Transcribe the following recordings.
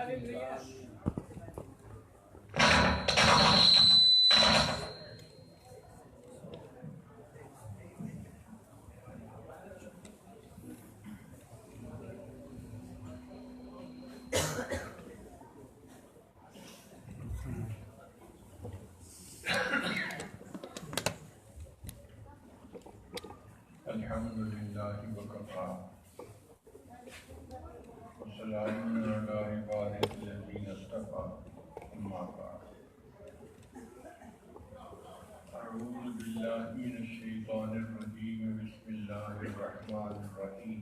الحمد للہ وکفا وسلام علی عبادہ الذین اصطفیٰ اما بعد اعوذ باللہ من الشیطان الرجیم بسم اللہ الرحمن الرحیم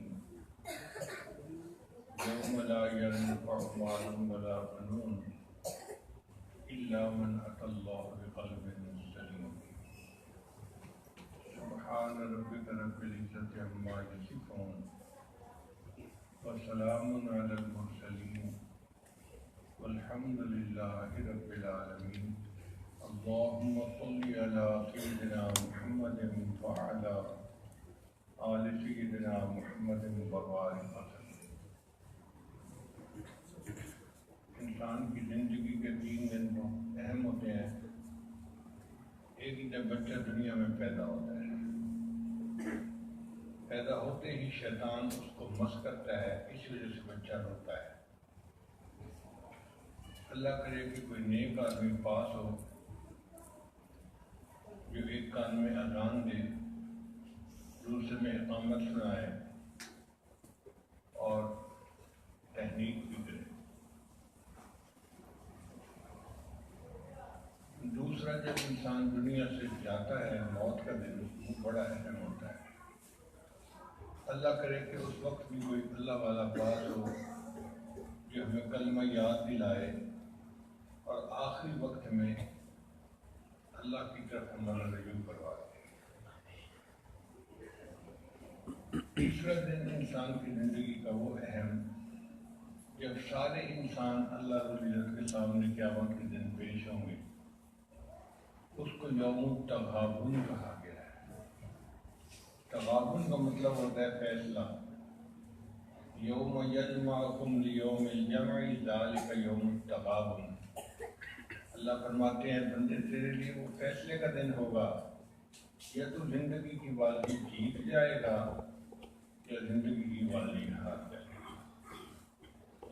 یوم لا ینفع مال ولا بنون الا من اتی اللہ بقلب سلیم سبحان ربک رب العزت عما یصفون وسلام علی المرسلین والحمد للہ رب العالمین اللہم صل علی سیدنا محمد وعلی آل سیدنا محمد وبارک وسلم۔ انسان کی زندگی کے 3 دن تو اہم ہوتے ہیں۔ ایک ہی جب بچہ دنیا میں پیدا ہوتا ہے، پیدا ہوتے ہی شیطان اس کو مس کرتا ہے، اس وجہ سے بچہ روتا ہے۔ اللہ کرے کہ کوئی نیک آدمی پاس ہو جو ایک کان میں اذان دے، دوسرے میں اقامت سنائے اور تحریک بھی کرے۔ دوسرا، جب انسان دنیا سے جاتا ہے، موت کا دن وہ بڑا اہم ہوتا ہے۔ اللہ کرے کہ اس وقت بھی کوئی اللہ والا پاس ہو جو ہمیں کلمہ یاد دلائے اور آخری وقت میں اللہ کی طرف ہمارا رجوع کروا دے۔ تیسرا دن انسان کی زندگی کا وہ اہم جب سارے انسان اللہ رب العزت کے سامنے قیامت کے دن پیش ہوں گے، اس کو یوم التغابن کہا گیا ہے۔ تغابن کا مطلب ہوتا ہے فیصلہ۔ یوم یجمعکم لیوم الجمع ذالک یوم التغابن۔ اللہ فرماتے ہیں بندے تیرے لیے وہ فیصلے کا دن ہوگا، یا تو زندگی کی بازی جیت جائے گا یا زندگی کی بازی ہار جائے گا۔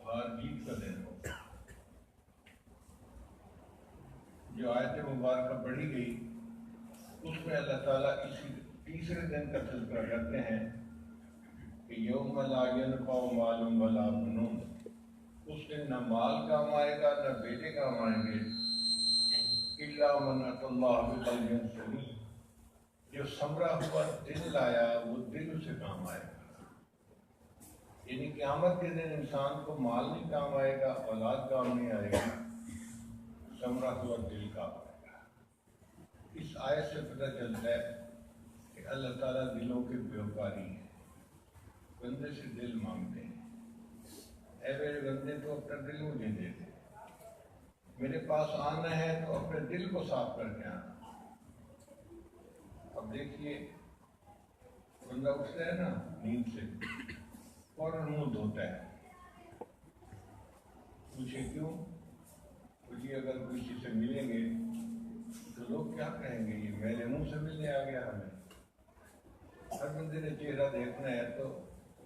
ہار جیت کا دن ہوگا۔ جو آیت مبارکہ پڑھی گئی اس میں اللہ تعالیٰ اسی تیسرے دن کا تذکرہ کرتے ہیں کہ یوم لا ینفع مال ولا بنون۔ اس دن نہ مال کام آئے گا نہ بیٹے کام آئیں گے، الا من اتی اللہ بقلب سلیم۔ جو سنبھلا ہوا دل لایا وہ دل اسے کام آئے گا۔ یعنی قیامت کے دن انسان کو مال نہیں کام آئے گا، اولاد کام نہیں آئے گا، سنبھلا ہوا دل کام آئے گا۔ اس آیت سے پتہ چلتا ہے کہ اللہ تعالیٰ دلوں کے بیوپاری ہیں۔ بندے سے دل مانگتے ہیں، اے میرے بندے تو اپنا دل مجھے دے دے، میرے پاس آنا ہے تو اپنے دل کو صاف کر کے آنا۔ اب دیکھیے بندہ اٹھتا ہے نا نیند سے، فوراً منہ دھوتا ہے۔ پوچھے کیوں؟ جی اگر کسی سے ملیں گے تو لوگ کیا کہیں گے، یہ میرے منہ سے ملنے آ گیا ہمیں۔ ہر بندے نے چہرہ دیکھنا ہے تو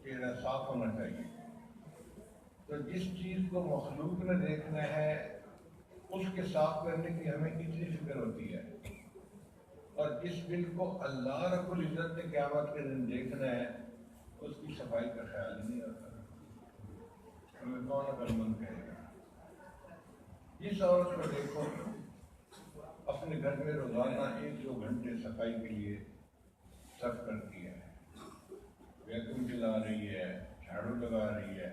چہرہ صاف ہونا چاہیے۔ تو جس چیز کو مخلوق نے دیکھنا ہے اس کے صاف کرنے کی ہمیں کتنی فکر ہوتی ہے، اور جس دل کو اللہ رب العزت نے قیامت کے دن دیکھنا ہے اس کی صفائی کا خیال نہیں ہوتا۔ ہمیں کون عقل مند کہے گا؟ جس عورت کو دیکھو اپنے گھر میں روزانہ 1-2 گھنٹے صفائی کے لیے صرف کرتی ہے، ویکیوم چلا رہی ہے، جھاڑو لگا رہی ہے،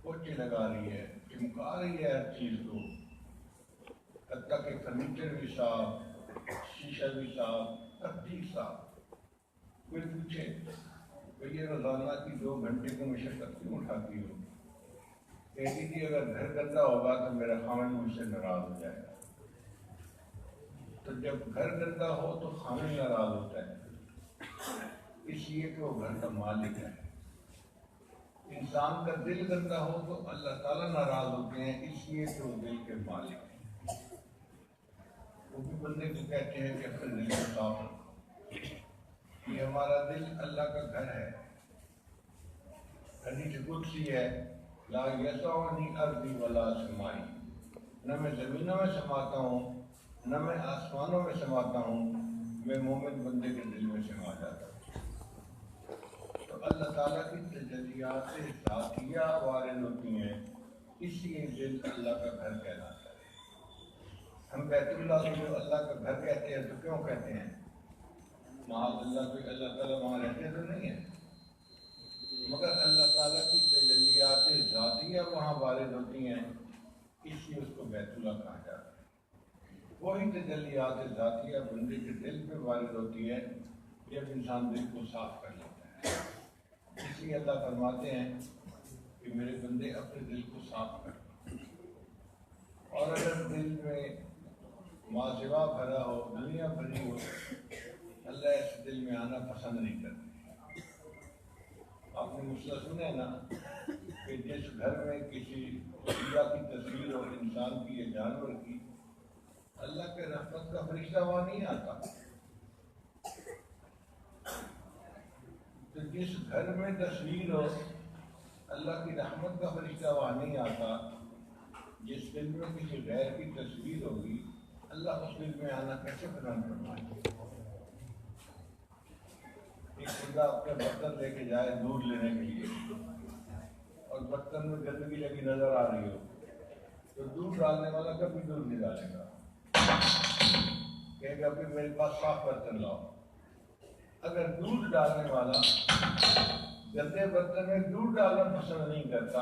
پوچھے لگا رہی ہے، چمکا رہی ہے ہر چیز کو، حتیٰ کہ فرنیچر بھی صاف، شیشہ بھی صاف، ہر چیز صاف۔ کوئی پوچھے کہ یہ روزانہ کی 2 گھنٹے کی مشقت کیوں اٹھاتی ہو؟ کہتی تھی اگر گھر گندا ہوگا تو میرا خامن مجھ سے ناراض ہو جائے گا۔ تو جب گھر گندا ہو تو خامن ناراض ہوتا ہے، اس لیے کہ وہ گھر کا مالک ہے۔ انسان کا دل گندا ہو تو اللہ تعالیٰ ناراض ہوتے ہیں، اس لیے کہ وہ دل کے مالک ہیں۔ وہ بھی بندے کو کہتے ہیں کہ اپنے دل کو صاف رکھو، یہ ہمارا دل اللہ کا گھر ہے۔ حدیث قدسی ہے، لا یسعنی ارضی ولا سمائی، نہ میں زمینوں میں سماتا ہوں نہ میں آسمانوں میں سماتا ہوں، میں مومن بندے کے دل میں سما جاتا ہوں۔ تو اللہ تعالیٰ کی تجلیات ذاتیہ وارد ہوتی ہیں، اس لیے دل اللہ کا گھر کہلاتا ہے۔ ہم بیت اللہ کو جو اللہ کا گھر کہتے ہیں تو کیوں کہتے ہیں؟ معاذ اللہ کوئی اللہ تعالیٰ وہاں رہتے تو نہیں ہے، مگر اللہ تعالیٰ کی تجلیات ذاتیہ وہاں وارد ہوتی ہیں، اس لیے اس کو بیت اللہ کہا جاتا ہے۔ وہی تجلیات ذاتیہ بندے کے دل پہ وارد ہوتی ہے جب انسان دل کو صاف کر لیتا ہے۔ اس لیے اللہ فرماتے ہیں کہ میرے بندے اپنے دل کو صاف کر، اور اگر دل میں ماسوا بھرا ہو، دنیا بھری ہو، اللہ اس دل میں آنا پسند نہیں کرتے۔ آپ نے مسئلہ سنا ہے نا کہ جس گھر میں کسی خدا کی تصویر ہو، انسان کی یا جانور کی، اللہ کے رحمت کا فرشتہ وہاں نہیں آتا۔ تو جس گھر میں تصویر ہو، اللہ کی رحمت کا فرشتہ وہاں نہیں آتا۔ جس دل میں کسی غیر کی تصویر ہوگی، اللہ اس دل میں آنا کیسے پسند فرمائے؟ ایک بندہ اپنے برتن لے کے جائے دودھ لینے کے لیے، اور برتن میں گندگی لگی نظر آ رہی ہو، تو دودھ ڈالنے والا کبھی دودھ نہیں ڈالے گا، کہے گا کہ میرے پاس صاف برتن لاؤ۔ اگر دودھ ڈالنے والا گندے برتن میں دودھ ڈالنا پسند نہیں کرتا،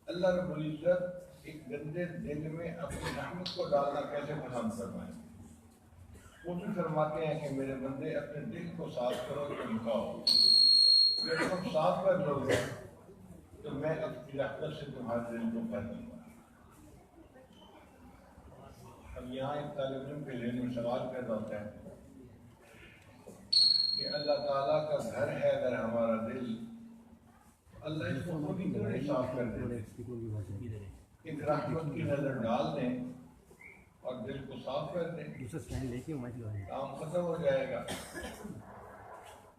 اللہ رب العزت ایک گندے دل میں اپنی رحمت کو ڈالنا کیسے پسند فرمائے؟ وہ بھی فرماتے ہیں کہ میرے بندے اپنے دل کو صاف کرو، چمکاؤ۔ جب تم صاف کر لو گے تو میں اپنی رحمت سے تمہارے دل کو بھر دوں گا۔ اب یہاں ایک طالب علم کے ذہن میں سوال پیدا ہوتا ہے کہ اللہ تعالیٰ کا گھر ہے اگر ہمارا دل، اللہ اس کو خود ہی کیوں نہیں صاف کر دے؟ ایک رحمت کی نظر ڈال دیں اور دل کو صاف کر دیں، کام ختم ہو جائے گا۔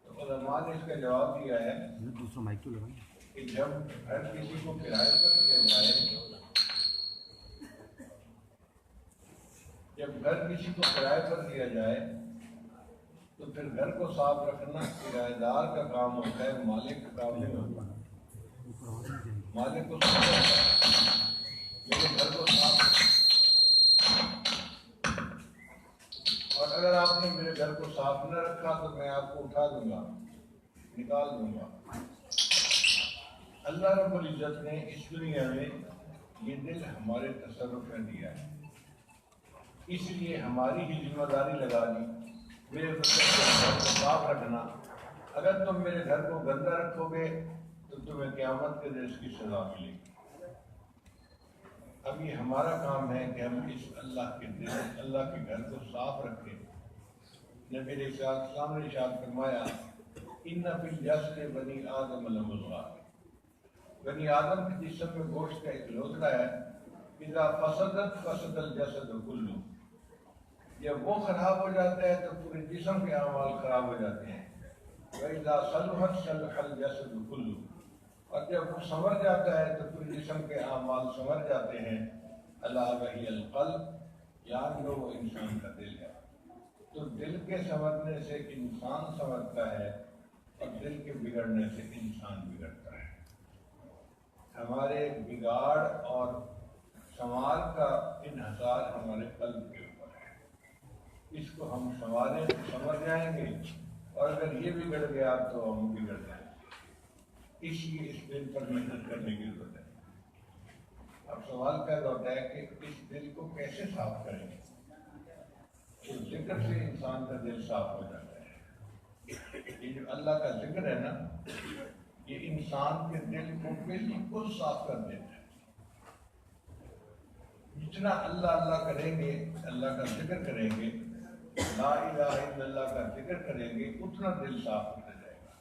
تو علماء نے اس کا جواب دیا ہے کہ جب گھر کسی کو کرائے پر دیا جائے، جب گھر کسی کو کرائے پر دیا جائے تو پھر گھر کو صاف رکھنا کرایہ دار کا کام ہوتا ہے، مالک کا کام نہیں ہوتا۔ مالک کو صاف رکھتا ہے، لیکن گھر کو صاف، اور اگر آپ نے میرے گھر کو صاف نہ رکھا تو میں آپ کو اٹھا دوں گا، نکال دوں گا۔ اللہ رب العزت نے اس دنیا میں یہ دل ہمارے تصرف میں دیا ہے، اس لیے ہماری ہی ذمہ داری لگا دی میرے گھر کو صاف رکھنا۔ اگر تم میرے گھر کو گندا رکھو گے تو تمہیں قیامت کے دن اس کی سزا ملے گی۔ اب یہ ہمارا کام ہے کہ ہم اس اللہ کے دل، اللہ کے گھر کو صاف رکھیں۔ نبی علیہ السلام نے ارشاد فرمایا، ان فی الجسد بنی آدم لمضغہ، بنی آدم کے جسم میں گوشت کا ایک لوتھڑا ہے، اذا فسدت فسد الجسد کلہ، جب وہ خراب ہو جاتا ہے تو پورے جسم کے اعمال خراب ہو جاتے ہیں۔ وَإِذَا صَلُحَتْ صَلُحَ الْجَسَدُ كُلُّهُ، اور جب وہ سنور جاتا ہے تو پورے جسم کے اعمال سنور جاتے ہیں۔ الا وہی القلب، یاد لو وہ انسان کا دل ہے۔ تو دل کے سنورنے سے انسان سنورتا ہے، اور دل کے بگڑنے سے انسان بگڑتا ہے۔ ہمارے بگاڑ اور سنوار کا انحصار ہمارے قلب کے اوپر ہے۔ اس کو ہم سنواریں تو سنور جائیں گے، اور اگر یہ بگڑ گیا تو ہم بگڑ جائیں گے۔ اس لیے اس دل پر محنت کرنے کی ضرورت ہے۔ اب سوال پیدا ہوتا ہے کہ اس دل کو کیسے صاف کریں گے؟ تو ذکر سے انسان کا دل صاف ہو جاتا ہے۔ یہ جو اللہ کا ذکر ہے نا، یہ انسان کے دل کو بالکل صاف کر دیتا ہے۔ جتنا اللہ اللہ کریں گے، اللہ کا ذکر کریں گے، لا الہ الا اللہ کا ذکر کریں گے، اتنا دل صاف ہوتا جائے گا۔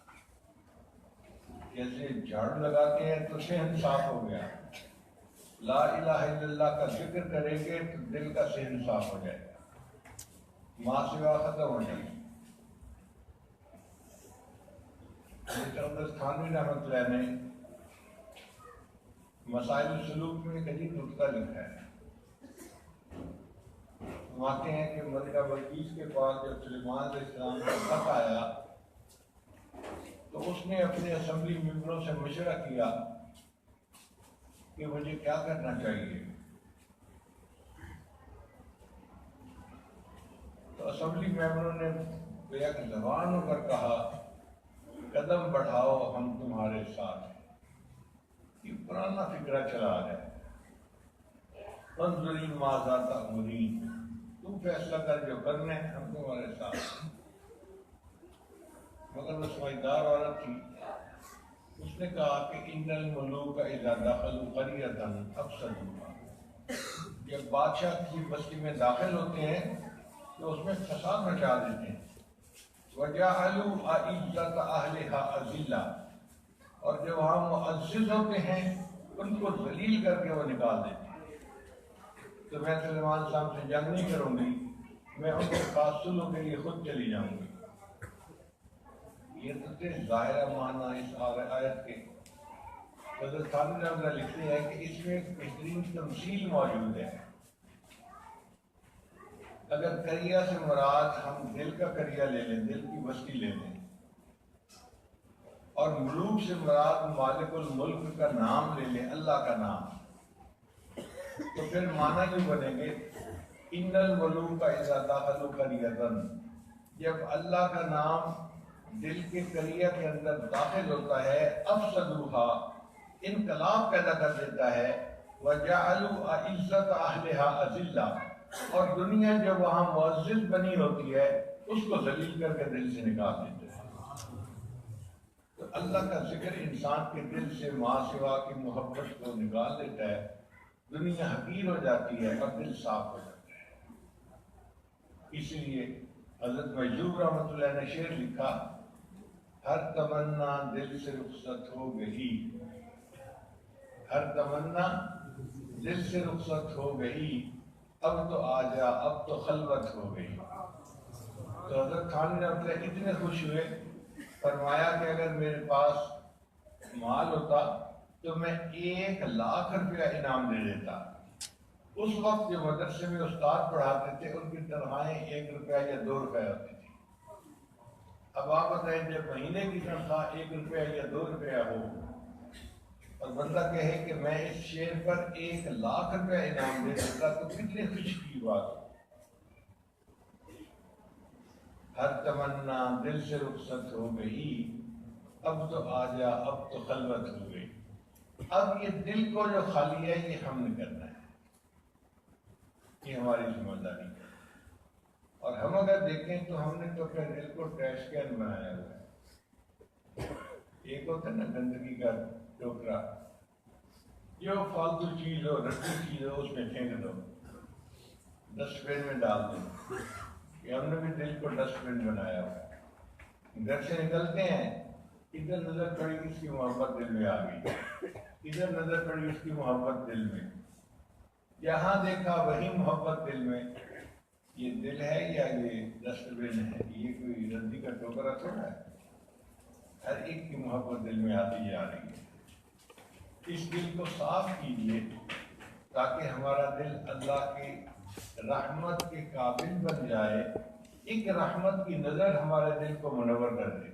جیسے جھاڑو لگاتے ہیں تو صحن صاف ہو گیا، لا الہ الا اللہ کا ذکر کریں گے تو دل کا صحن صاف ہو جائے گا، ماں سوا ختم ہو جائے گا۔ تھانوی رحمۃ اللہ نے مسائل السلوک میں ایک عجیب نقطہ لکھا ہے۔ فرماتے ہیں کہ ملکہ بلقیس کے پاس جب سلیمان علیہ السلام کا خط آیا تو اس نے اپنے اسمبلی ممبروں سے مشورہ کیا کہ مجھے کیا کرنا چاہیے۔ تو اسمبلی ممبروں نے گویا کہ زبان ہو کر کہا قدم بڑھاؤ ہم تمہارے ساتھ ہیں۔ یہ پرانا فکرہ چلا ہے، انظری ماذا تأمرین، تم فیصلہ کر جو کرنا ہے، ہم تمہارے ساتھ ہیں۔ مگر وہ سمجھدار عورت تھی، اس نے کہا کہ ان الملوک اذا دخلوا قریۃ افسدوها، جب بادشاہ کی بستی میں داخل ہوتے ہیں تو اس میں فساد مچا دیتے ہیں۔ وجعلوا اعزۃ اہلها اذلہ، اور جو وہاں معزز ہوتے ہیں ان کو ذلیل کر کے وہ نکال دیتے ہیں۔ تو میں سلیمان صاحب سے جنگ نہیں کروں گی، میں ان کے پاس صلح کے لیے خود چلی جاؤں گی۔ یہ تو ظاہرہ معنی اس آیت کے حضرت تھانوی رحمۃ اللہ لکھتے ہیں کہ اس میں ایک بہترین تمثیل موجود ہے۔ اگر کریا سے مراد ہم دل کا کریا لے لیں، دل کی بستی لے لیں، اور ملوک سے مراد مالک الملک کا نام لے لیں، اللہ کا نام، تو پھر معنی جو بنے گے ان الملوک اذا دخلوا قریۃ، جب اللہ کا نام دل کے قریہ کے اندر داخل ہوتا ہے، افسدوها، انقلاب پیدا کر دیتا ہے، وجعلوا اعزۃ اہلها اذلہ، اور دنیا جو وہاں معزز بنی ہوتی ہے اس کو ذلیل کر کے دل سے نکال دیتے ہیں۔ تو اللہ کا ذکر انسان کے دل سے ماں سوا کی محبت کو نکال دیتا ہے، دنیا حقیر ہو جاتی ہے اور دل صاف ہو جاتا ہے۔ اس لیے حضرت مجذوب رحمۃ اللہ نے شعر لکھا، ہر تمنا دل سے رخصت ہو گئی، ہر تمنا دل سے رخصت ہو گئی، اب تو آ جا اب تو خلوت ہو گئی۔ تو حضرت تھانوی رحمۃ اللہ اتنے خوش ہوئے، فرمایا کہ اگر میرے پاس مال ہوتا تو میں 1,00,000 روپیہ انعام دے دیتا۔ اس وقت جو مدرسے میں استاد پڑھاتے تھے ان کی تنخواہیں 1 روپیہ یا 2 روپیہ ہوتی تھی۔ اب آپ بتائیں جب مہینے کی تنخواہ 1 روپیہ یا 2 روپیہ ہو اور بندہ کہے کہ میں اس شعر پر 1,00,000 روپیہ انعام دے دیتا تو کتنی خوشی کی بات ہو۔ ہر تمنا دل سے رخصت ہو گئی، اب تو آ جا اب تو خلوت ہو گئی۔ اب یہ دل کو جو خالی ہے یہ ہم نے کرنا ہے، یہ ہماری ذمہ داری ہے۔ اور ہم اگر دیکھیں تو ہم نے تو اپنے دل کو ٹریش کین بنایا ہوا ہے۔ ایک ہوتا ہے نا گندگی کا ٹوکرا، جو فالتو چیز ہو، رٹی چیز ہو، اس میں پھینک دو، ڈسٹ بن میں ڈال دو۔ یہ ہم نے بھی دل کو ڈسٹ بن بنایا ہوا ہے۔ گھر سے نکلتے ہیں، ادھر نظر پڑی اس کی محبت دل میں آ گئی، ادھر نظر پڑی اس کی محبت دل میں، جہاں دیکھا وہی محبت دل میں۔ یہ دل ہے یا یہ ڈسٹ بن ہے؟ یہ کوئی ردی کا ٹوکرا تھوڑا ہے۔ ہر ایک کی محبت دل میں آتی جا رہی ہے۔ اس دل کو صاف کیجیے تاکہ ہمارا دل اللہ کی رحمت کے قابل بن جائے، ایک رحمت کی نظر ہمارے دل کو منور کر دے۔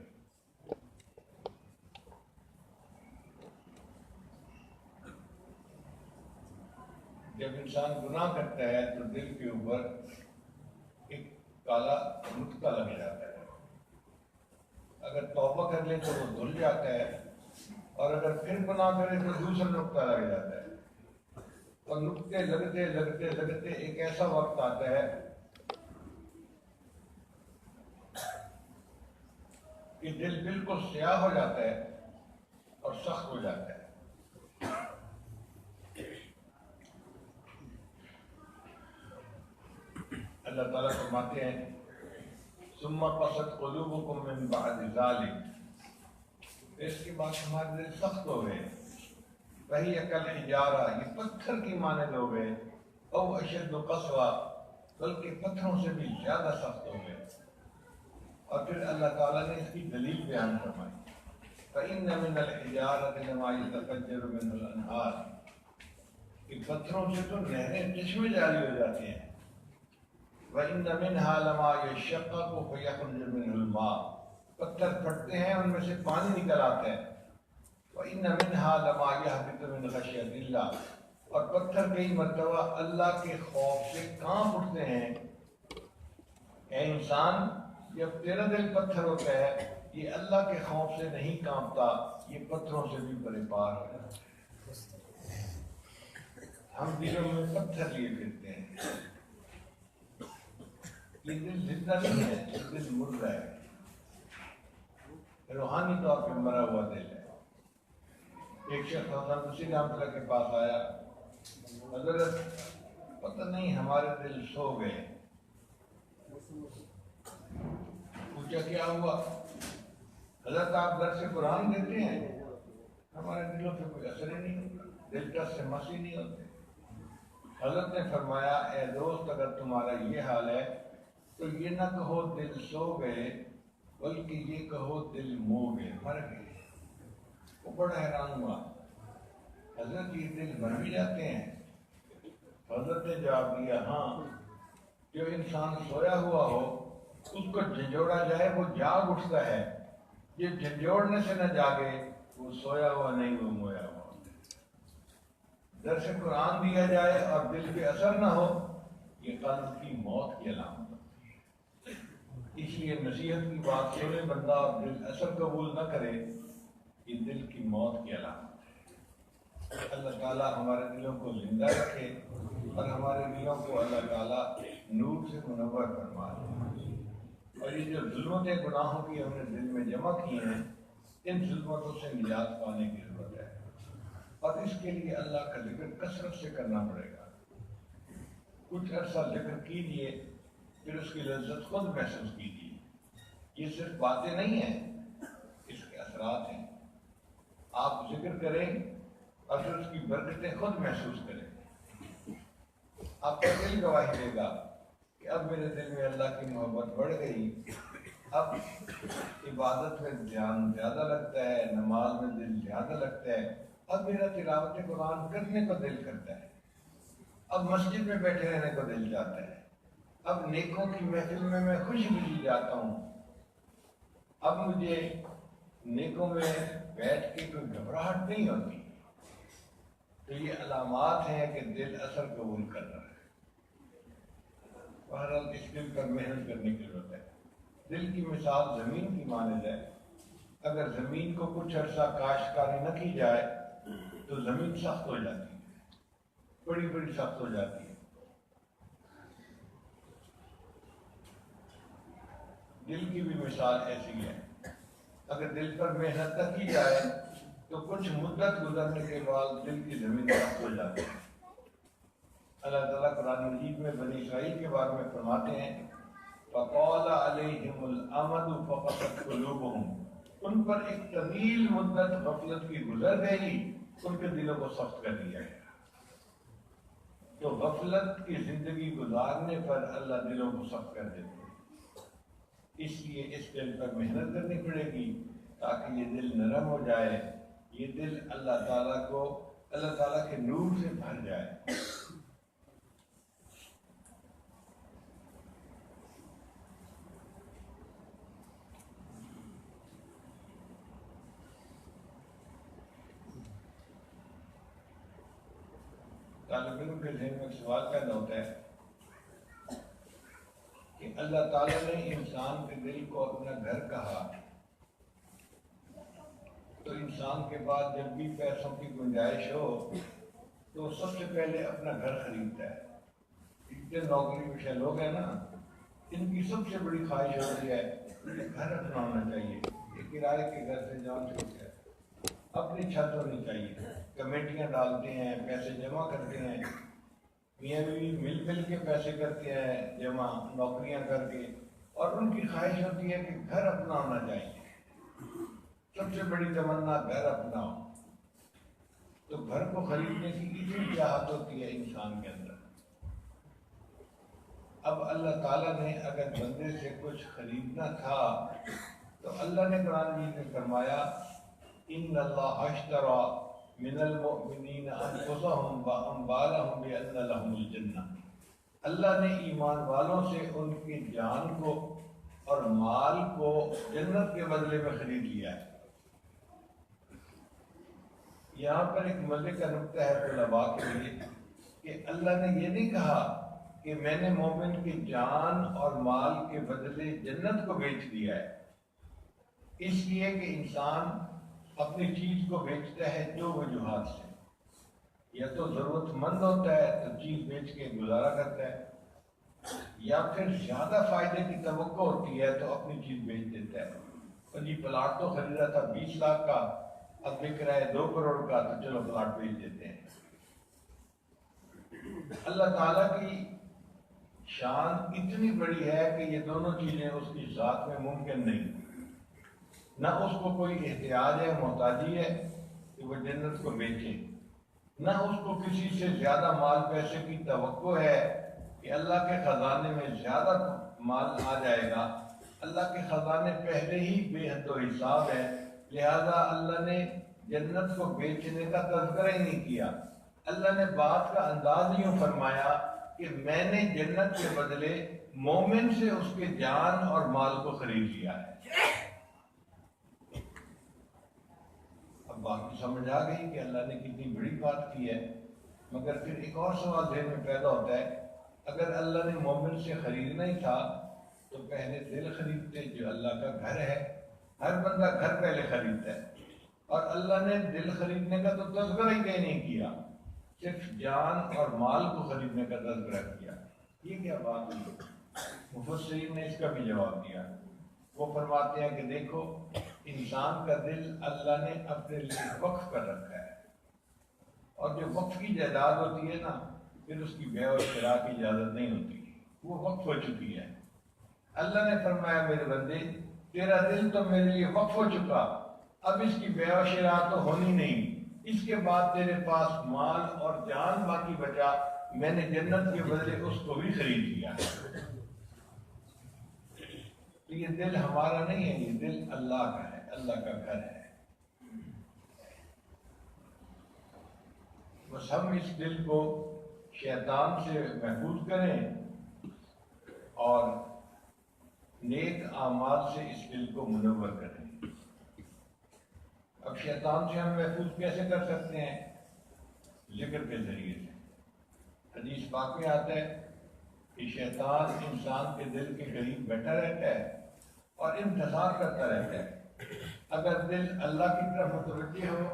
جب انسان گناہ کرتا ہے تو دل کے اوپر ایک کالا نقطہ لگ جاتا ہے، اگر توبہ کر لے تو وہ دھل جاتا ہے، اور اگر پھر گناہ کرے تو دوسرا نقطہ لگ جاتا ہے، اور نقطے لگتے لگتے لگتے ایک ایسا وقت آتا ہے کہ دل بالکل سیاہ ہو جاتا ہے اور سخت ہو جاتا ہے۔ اللہ تعالیٰ فرماتے ہیں ثم قست قلوبکم من بعد ذلک، اس کے بعد ہمارے دل سخت ہو گئے، وہی عقل حجارہ، یہ پتھر کی مانند ہو گئے، او اشد قسوہ، بلکہ پتھروں سے بھی زیادہ سخت ہو گئے۔ اور پھر اللہ تعالیٰ نے اس کی دلیل بیان فرمائی، فَإِنَّ مِنَ الْحِجَارَةِ لَمَا يَتَفَجَّرُ مِنْهُ الْأَنْهَارُ، کہ پتھروں سے تو نہریں چشمے جاری ہو جاتے ہیں، وَإِنَّ مِنْهَا لَمَا يَشَّقَّقُ فَيَخْرُجُ مِنْهُ الْمَاءُ، پتھر پھٹتے ہیں ان میں سے پانی نکل آتا ہے، وَإِنَّ مِنْهَا لَمَا يَهْبِطُ مِنْ خَشْيَةِ اللَّهِ، اور پتھر کئی مرتبہ اللہ کے خوف سے کانپ اٹھتے ہیں۔ اے انسان، جب تیرا دل پتھر ہوتا ہے، یہ اللہ کے خوف سے نہیں کانپتا، یہ پتھروں سے بھی پرے پار ہو جاتا ہے۔ ہم دلوں میں پتھر لیے پھرتے ہیں، یہ دل زندہ نہیں ہے، یہ دل مردہ ہے، روحانی طور پہ مرا ہوا دل ہے۔ ایک شخص حضرت مسیح رحمۃ اللہ کے پاس آیا، حضرت پتہ نہیں ہمارے دل سو گئے۔ پوچھا کیا ہوا؟ حضرت آپ درس قرآن دیتے ہیں، ہمارے دلوں پہ کوئی اثر ہی نہیں ہوتا، دلچسپ سے مسیح نہیں ہوتے۔ حضرت نے فرمایا، اے دوست، اگر تمہارا یہ حال ہے تو یہ نہ کہو دل سو گئے، بلکہ یہ کہو دل مو گئے، مر گئے۔ وہ بڑا حیران ہوا، حضرت یہ دل مر بھی جاتے ہیں؟ حضرت نے جواب دیا، ہاں، جو انسان سویا ہوا ہو اس کو جھنجھوڑا جائے وہ جاگ اٹھتا ہے، یہ جھنجھوڑنے سے نہ جاگے وہ سویا ہوا نہیں، وہ مویا ہوا۔ درس قرآن دیا جائے اور دل پہ اثر نہ ہو، یہ قلب کی موت کی علامت ہے۔ اس لیے نصیحت کی بات سنے بندہ اور دل اثر قبول نہ کرے، یہ دل کی موت کی علامت ہے۔ اللہ تعالیٰ ہمارے دلوں کو زندہ رکھے اور ہمارے دلوں کو اللہ تعالیٰ نور سے منور فرما دے۔ اور یہ جو ظلمتیں گناہوں کی ہم نے دل میں جمع کی ہیں، ان ظلمتوں سے نجات پانے کی ضرورت ہے، اور اس کے لیے اللہ کا ذکر کثرت سے کرنا پڑے گا۔ کچھ عرصہ ذکر کیجیے، پھر اس کی لذت خود محسوس کیجیے۔ یہ صرف باتیں نہیں ہیں، اس کے اثرات ہیں۔ آپ ذکر کریں اور پھر اس کی برکتیں خود محسوس کریں، آپ کا دل گواہی دے گا کہ اب میرے دل میں اللہ کی محبت بڑھ گئی، اب عبادت میں دھیان زیادہ لگتا ہے، نماز میں دل زیادہ لگتا ہے، اب میرا تلاوت قرآن کرنے کو دل کرتا ہے، اب مسجد میں بیٹھے رہنے کو دل چاہتا ہے، اب نیکوں کی محفل میں خوشی خوشی جاتا ہوں، اب مجھے نیکوں میں بیٹھ کے کوئی گھبراہٹ نہیں ہوتی۔ تو یہ علامات ہیں کہ دل اثر قبول کر رہا ہے۔ بہرحال اس دل پر محنت کرنے کی ضرورت ہے۔ دل کی مثال زمین کی مانند ہے، اگر زمین کو کچھ عرصہ کاشتکاری نہ کی جائے تو زمین سخت ہو جاتی ہے، بڑی بڑی سخت ہو جاتی ہے۔ دل کی بھی مثال ایسی ہے، اگر دل پر محنت نہ کی جائے تو کچھ مدت گزرنے کے بعد دل کی زمین سخت ہو جاتی ہے۔ اللہ تعالیٰ قرآن مجید میں بنی اسرائیل کے بارے میں فرماتے ہیں، فَقَالَ عَلَيْهِمُ الْأَمَدُ فَقَسَتْ قُلُوبُهُمْ، ان پر ایک طویل مدت غفلت کی گزر گئی، ان کے دلوں کو سخت کر دیا گیا۔ تو غفلت کی زندگی گزارنے پر اللہ دلوں کو سخت کر دیتے ہیں۔ اس لیے اس دل پر محنت کرنی پڑے گی تاکہ یہ دل نرم ہو جائے، یہ دل اللہ تعالیٰ کے نور سے بھر جائے۔ طالب علم کے ذہن میں ایک سوال پیدا ہوتا ہے کہ اللہ تعالیٰ نے انسان کے دل کو اپنا گھر کہا، تو انسان کے بعد جب بھی پیسوں کی گنجائش ہو تو وہ سب سے پہلے اپنا گھر خریدتا ہے۔ اتنے نوکری پیشہ لوگ ہیں نا، ان کی سب سے بڑی خواہش ہوتی ہے کہ گھر اپنا ہونا چاہیے، یہ کرائے کے گھر سے جان چھوٹ ہے، اپنی چھت ہونی چاہیے۔ کمیٹیاں ڈالتے ہیں، پیسے جمع کرتے ہیں، میاں بیوی مل کے پیسے کرتے ہیں جمع، نوکریاں کر کے، اور ان کی خواہش ہوتی ہے کہ گھر اپنا ہونا چاہیے۔ سب سے بڑی تمنا گھر اپنا ہو، تو گھر کو خریدنے کی اتنی چاہت ہوتی ہے انسان کے اندر۔ اب اللہ تعالیٰ نے اگر بندے سے کچھ خریدنا تھا تو اللہ نے قرآن مجید میں فرمایا ان اللہ اشترى من المؤمنین انفسهم واموالهم بان لهم الجنہ، اللہ نے ایمان والوں سے ان کی جان کو اور مال کو جنت کے بدلے میں خرید لیا ہے۔ یہاں پر ایک مزے کا نکتہ ہے طلباء کے لیے کہ اللہ نے یہ نہیں کہا کہ میں نے مومن کی جان اور مال کے بدلے جنت کو بیچ دیا ہے، اس لیے کہ انسان اپنی چیز کو بیچتا ہے دو وجوہات سے، یا تو ضرورت مند ہوتا ہے تو چیز بیچ کے گزارا کرتا ہے، یا پھر زیادہ فائدے کی توقع ہوتی ہے تو اپنی چیز بیچ دیتا ہے۔ اور جی پلاٹ تو خریدا تھا 20 لاکھ کا، اب بک رہا ہے 2 کروڑ کا، تو چلو پلاٹ بیچ دیتے ہیں۔ اللہ تعالیٰ کی شان اتنی بڑی ہے کہ یہ دونوں چیزیں اس کی ذات میں ممکن نہیں، نہ اس کو کوئی احتیاج ہے، محتاجی ہے کہ وہ جنت کو بیچے، نہ اس کو کسی سے زیادہ مال پیسے کی توقع ہے کہ اللہ کے خزانے میں زیادہ مال آ جائے گا۔ اللہ کے خزانے پہلے ہی بے حد و حساب ہے، لہذا اللہ نے جنت کو بیچنے کا تذکرہ ہی نہیں کیا۔ اللہ نے بات کا انداز یوں فرمایا کہ میں نے جنت کے بدلے مومن سے اس کے جان اور مال کو خرید لیا ہے۔ اب باقی سمجھ آ گئی کہ اللہ نے کتنی بڑی بات کی ہے، مگر پھر ایک اور سوال ذہن میں پیدا ہوتا ہے، اگر اللہ نے مومن سے خریدنا ہی تھا تو پہلے دل خریدتے جو اللہ کا گھر ہے۔ ہر بندہ گھر پہلے خریدتا ہے، اور اللہ نے دل خریدنے کا تو تذکرہ ہی کہیں نہیں کیا، صرف جان اور مال کو خریدنے کا تذکرہ کیا۔ یہ کیا بات ہوئی؟ مفسرین نے اس کا بھی جواب دیا۔ وہ فرماتے ہیں کہ دیکھو، انسان کا دل اللہ نے اپنے لیے وقف کر رکھا ہے، اور جو وقف کی جائیداد ہوتی ہے نا، پھر اس کی بیع و شراء کی اجازت نہیں ہوتی، وہ وقف ہو چکی ہے۔ اللہ نے فرمایا میرے بندے تیرا دل تو میرے لیے وقف ہو چکا، اب اس کی بیع و شراء تو ہونی نہیں، اس کے بعد تیرے پاس مال اور جان باقی بچا، میں نے جنت کے بدلے اس کو بھی خرید لیا۔ تو یہ دل ہمارا نہیں ہے، یہ دل اللہ کا ہے، اللہ کا گھر ہے۔ بس ہم اس دل کو شیطان سے محفوظ کریں اور نیک اعمال سے اس دل کو منور کریں۔ اب شیطان سے ہم محفوظ کیسے کر سکتے ہیں؟ ذکر کے ذریعے سے۔ حدیث پاک میں آتا ہے کہ شیطان انسان کے دل کے قریب بیٹھا رہتا ہے اور انتظار کرتا رہتا ہے۔ اگر دل اللہ کی طرف متوجہ ہو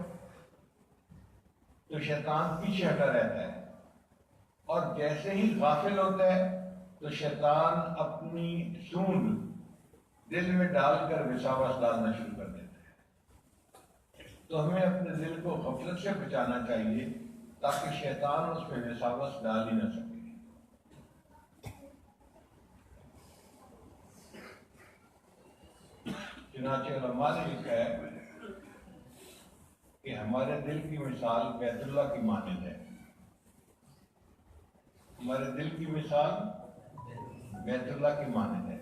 تو شیطان پیچھے ہٹا رہتا ہے، اور جیسے ہی غافل ہوتا ہے تو شیطان اپنی سونڈ دل میں ڈال کر وساوس ڈالنا شروع کر دیتا ہے۔ تو ہمیں اپنے دل کو غفلت سے بچانا چاہیے تاکہ شیطان اس پہ وساوس ڈال ہی نہ سکے۔ چنانچہ علماء نے لکھا ہے کہ ہمارے دل کی مثال بیت اللہ کی مانند ہے۔ ہمارے دل کی مثال بیت اللہ کی مانند ہے،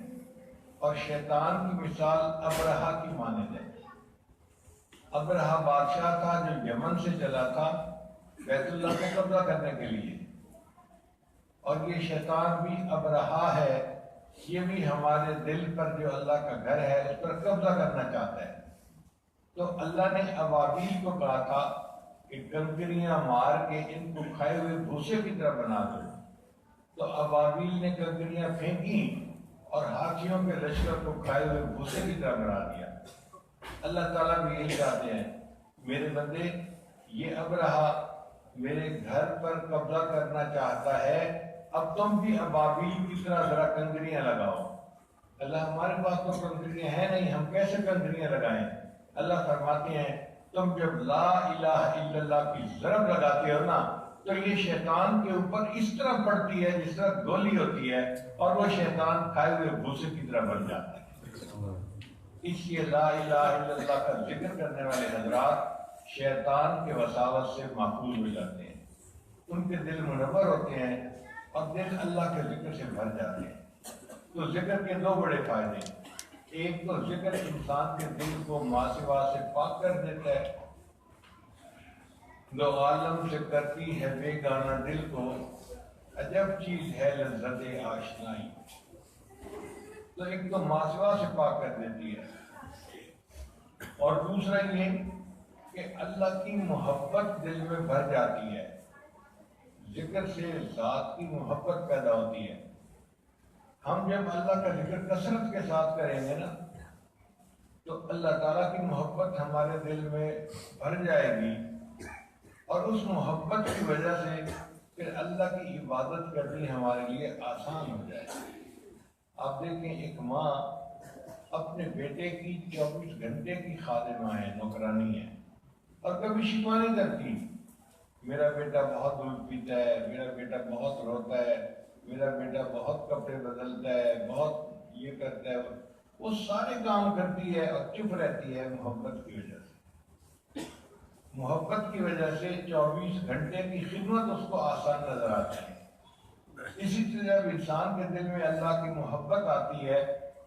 اور شیطان کی مثال ابرہہ کی مانند ہے۔ ابرہہ بادشاہ تھا جو یمن سے چلا تھا بیت اللہ کو قبضہ کرنے کے لیے، اور یہ شیطان بھی ابرہہ ہے، یہ بھی ہمارے دل پر جو اللہ کا گھر ہے اس پر قبضہ کرنا چاہتا ہے۔ تو اللہ نے ابابیل کو کہا تھا کہ کنکریاں مار کے ان کو کھائے ہوئے بھوسے کی طرح بنا دو، تو ابابیل نے کنکریاں پھینکی اور ہاتھیوں کے لشکر کو کھائے ہوئے بھوسے کی طرح بنا دیا۔ اللہ تعالیٰ بھی یہی چاہتے ہیں، میرے بندے یہ ابرہہ میرے گھر پر قبضہ کرنا چاہتا ہے، اب تم بھی ابابیل کی طرح ذرا کنکریاں لگاؤ۔ اللہ ہمارے پاس تو کنکریاں ہیں نہیں، ہم کیسے کنکریاں لگائیں؟ اللہ فرماتے ہیں تم جب لا الہ الا اللہ کی ضرب لگاتے ہو نا، تو یہ شیطان کے اوپر اس طرح پڑتی ہے جس طرح گولی ہوتی ہے، اور وہ شیطان کھائے ہوئے بھوسے کی طرح بن جاتا ہے۔ اس لیے لا الہ الا اللہ کا ذکر کرنے والے حضرات شیطان کے وساوس سے محفوظ ہو جاتے ہیں، ان کے دل منور ہوتے ہیں اور دل اللہ کے ذکر سے بھر جاتے ہیں۔ تو ذکر کے دو بڑے فائدے ہیں، ایک تو ذکر انسان کے دل کو ماسوا سے پاک کر دیتا ہے، دو عالم سے کرتی ہے بے گانا دل کو، عجب چیز ہے لذت آشنائی۔ تو ایک تو ماسوا سے پاک کر دیتی ہے، اور دوسرا یہ کہ اللہ کی محبت دل میں بھر جاتی ہے، ذکر سے ذات کی محبت پیدا ہوتی ہے۔ ہم جب اللہ کا ذکر کثرت کے ساتھ کریں گے نا تو اللہ تعالیٰ کی محبت ہمارے دل میں بھر جائے گی، اور اس محبت کی وجہ سے پھر اللہ کی عبادت کرنی ہمارے لیے آسان ہو جائے گی۔ آپ دیکھیں، ایک ماں اپنے بیٹے کی 24 گھنٹے کی خادمہ ہے، نوکرانی ہے، اور کبھی شکوہ نہیں کرتی، میرا بیٹا بہت دودھ پیتا ہے، میرا بیٹا بہت روتا ہے، میرا بیٹا بہت کپڑے بدلتا ہے، بہت یہ کرتا ہے، وہ سارے کام کرتی ہے اور چپ رہتی ہے محبت کی وجہ سے۔ محبت کی وجہ سے 24 گھنٹے کی خدمت اس کو آسان نظر آتی ہے۔ اسی طرح جب انسان کے دل میں اللہ کی محبت آتی ہے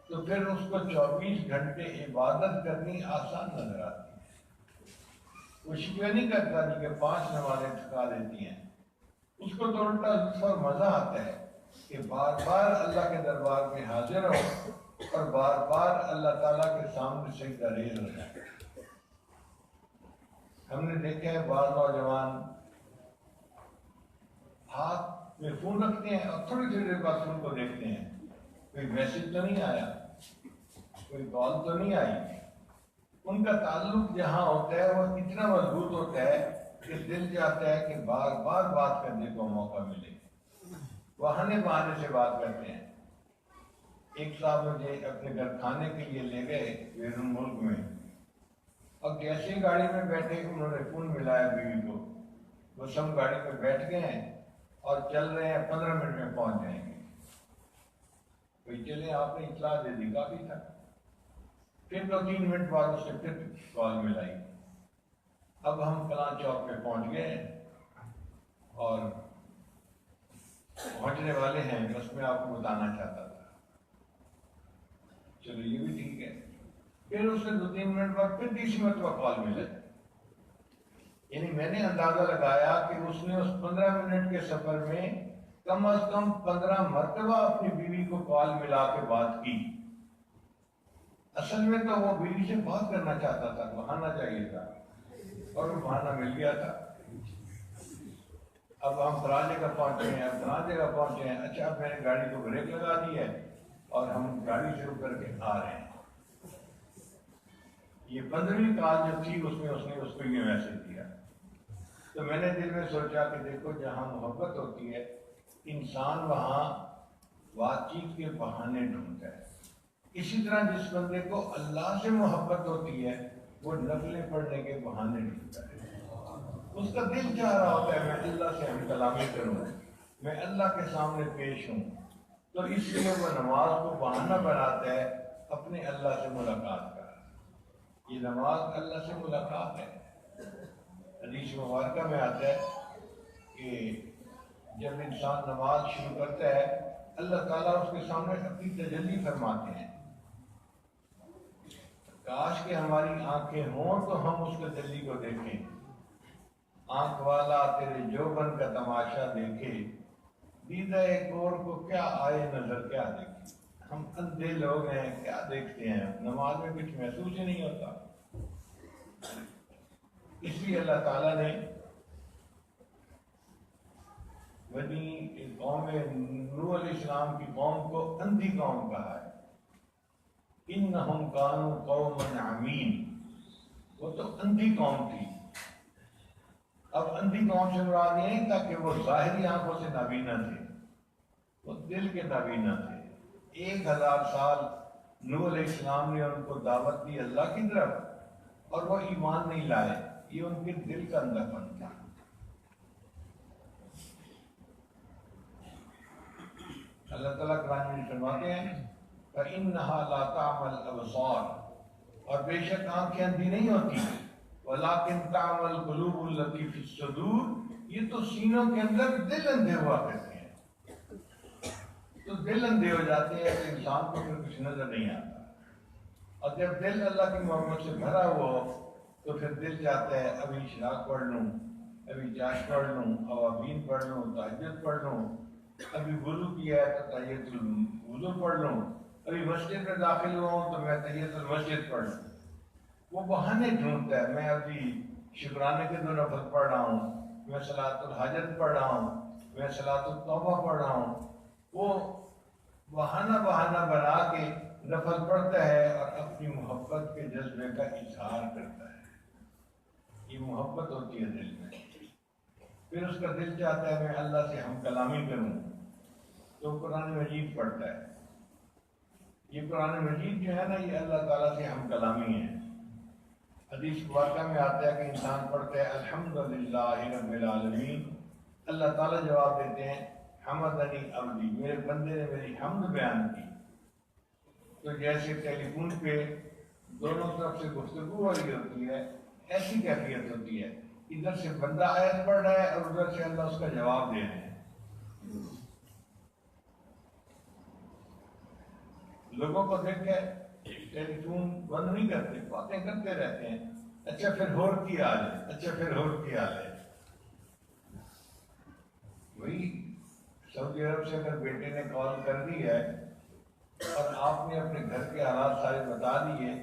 تو پھر اس کو 24 گھنٹے عبادت کرنی آسان نظر آتی ہے۔ وہ شکوہ نہیں کرتا کہ 5 نمازیں تھکا دیتی ہیں، اس کو تو الٹا لطف اور مزہ آتا ہے کہ بار بار اللہ کے دربار میں حاضر ہو اور بار بار اللہ تعالیٰ کے سامنے سجدہ ریز ہو جائے۔ ہم نے دیکھا ہے بعض نوجوان ہاتھ میں فون رکھتے ہیں اور تھوڑی تھوڑی دیر بعد فون کو دیکھتے ہیں، کوئی میسج تو نہیں آیا، کوئی کال تو نہیں آئی۔ ان کا تعلق جہاں ہوتا ہے وہ اتنا مضبوط ہوتا ہے کہ دل چاہتا ہے کہ بار بار بات کرنے کو موقع ملے، بہانے بہانے سے بات کرتے ہیں۔ ایک صاحب مجھے اپنے گھر کھانے کے لیے لے گئے بیرون ملک میں، اور جیسے ہی گاڑی میں بیٹھے انہوں نے فون ملایا بیوی کو، بس ہم گاڑی میں بیٹھ گئے ہیں اور چل رہے ہیں، 15 منٹ میں پہنچ جائیں گے۔ کوئی چلے آپ نے اطلاع دے دی، کافی تھا۔ پھر 2-3 منٹ بعد اس نے پھر کال ملائی، اب ہم فلاں چوک پہ پہنچ گئے اور پہنچنے والے ہیں، بس میں آپ کو بتانا چاہتا تھا۔ چلو یہ بھی ٹھیک ہے۔ پھر اس نے 2-3 منٹ بعد پھر تیسری مرتبہ کال ملا، یعنی میں نے اندازہ لگایا کہ اس نے اس 15 منٹ کے سفر میں کم از کم 15 مرتبہ اپنی بیوی کو کال ملا کے بات کی۔ اصل میں تو وہ بیوی سے بات کرنا چاہتا تھا، بہانا چاہیے تھا، اور وہ بہانا مل گیا تھا۔ اب ہم فلاں جگہ پہنچے ہیں، اب فلاں جگہ پہنچے ہیں، اچھا اب میں نے گاڑی کو بریک لگا دی ہے اور ہم گاڑی شروع کر کے آ رہے ہیں۔ یہ 15ویں کال جو تھی اس نے اس کو یہ میسج دیا۔ تو میں نے دل میں سوچا کہ دیکھو، جہاں محبت ہوتی ہے انسان وہاں بات چیت کے بہانے ڈھونڈتا ہے۔ اسی طرح جس بندے کو اللہ سے محبت ہوتی ہے وہ نفلیں پڑھنے کے بہانے ڈھونڈتا ہے۔ اس کا دل چاہ رہا ہوتا ہے میں اللہ سے ہم کلامی کروں، میں اللہ کے سامنے پیش ہوں، تو اس لیے وہ نماز کو بہانہ بناتا ہے اپنے اللہ سے ملاقات کا۔ یہ نماز اللہ سے ملاقات ہے۔ حدیث مبارکہ میں آتا ہے کہ جب انسان نماز شروع کرتا ہے اللہ تعالیٰ اس کے سامنے اپنی تجلی فرماتے ہیں۔ کاش کہ ہماری آنکھیں ہوں تو ہم اس تجلی کو دیکھیں۔ آنکھ والا تیرے جوبن کا تماشا دیکھے، دیدہ ایک اور کو کیا آئے نظر کیا دیکھے۔ ہم اندھے لوگ ہیں، کیا دیکھتے ہیں، نماز میں کچھ محسوس ہی نہیں ہوتا۔ اس لیے اللہ تعالیٰ نے بنی قوم نوح علیہ السلام کی قوم کو اندھی قوم کہا ہے۔ انہم کانوا قوما عمین، وہ تو اندھی قوم تھی۔ اب اندھی قوم سے مراد یہ نہیں تھا کہ وہ ظاہری آنکھوں سے نابینا تھے، وہ دل کے نابینا تھے۔ 1000 سال نوح علیہ السلام نے ان کو دعوت دی اللہ کی طرف اور وہ ایمان نہیں لائے، یہ ان کے دل کا اندھا پن تھا۔ اللہ تعالیٰ قرآن میں فرماتے ہیں فَإِنَّهَا لَا تَعْمَى الْأَبْصَارُ اور بے شک آنکھیں اندھی نہیں ہوتی، ولیکن تعمل القلوب التی فی الصدور، یہ تو سینوں کے اندر دل اندھے ہوا کرتے ہیں، تو دل اندھے ہو جاتے ہیں تو انسان کو پھر کچھ نظر نہیں آتا، اور جب دل اللہ کی محبت سے بھرا ہوا ہو تو پھر دل چاہتا ہے ابھی اشراق پڑھ لوں، ابھی جاش پڑھ لوں، اوابین پڑھ لوں، تہجد پڑھ لوں، ابھی وضو کیا ہے تو تحیۃ الوضو پڑھ لوں، ابھی مسجد میں داخل ہوا ہوں تو میں تحیۃ المسجد پڑھ لوں۔ وہ بہانے ڈھونڈتا ہے، میں ابھی شکرانے کے 2 نفل پڑھ رہا ہوں، میں صلاۃ الحاجت پڑھ رہا ہوں، میں صلاۃ التوبہ پڑھ رہا ہوں۔ وہ بہانہ بنا کے نفل پڑھتا ہے اور اپنی محبت کے جذبے کا اظہار کرتا ہے، یہ محبت ہوتی ہے دل میں۔ پھر اس کا دل چاہتا ہے میں اللہ سے ہم کلامی کروں، تو قرآن مجید پڑھتا ہے۔ یہ قرآن مجید جو ہے نا، یہ اللہ تعالیٰ سے ہم کلامی ہے۔ حدیث واقعہ میں آتا ہے کہ انسان پڑھتا ہے الحمدللہ رب العالمین، اللہ تعالیٰ جواب دیتے ہیں حمدنی عبدی، میرے بندے نے میری حمد بیان کی۔ تو جیسے ٹیلی فون پہ دونوں طرف سے گفتگو ہو رہی ہوتی ہے، ایسی کیفیت ہوتی ہے، ادھر سے بندہ آیت پڑھ رہا ہے اور ادھر سے اللہ اس کا جواب دے رہے ہیں۔ لوگوں کو دیکھ کے ٹیلی فون بند نہیں کرتے، باتیں کرتے رہتے ہیں، اچھا پھر ہور کی حال ہے، اچھا پھر ہور کی حال ہے۔ وہی سعودی عرب سے اگر بیٹے نے کال کر دی ہے اور آپ نے اپنے گھر کے حالات سارے بتا دیے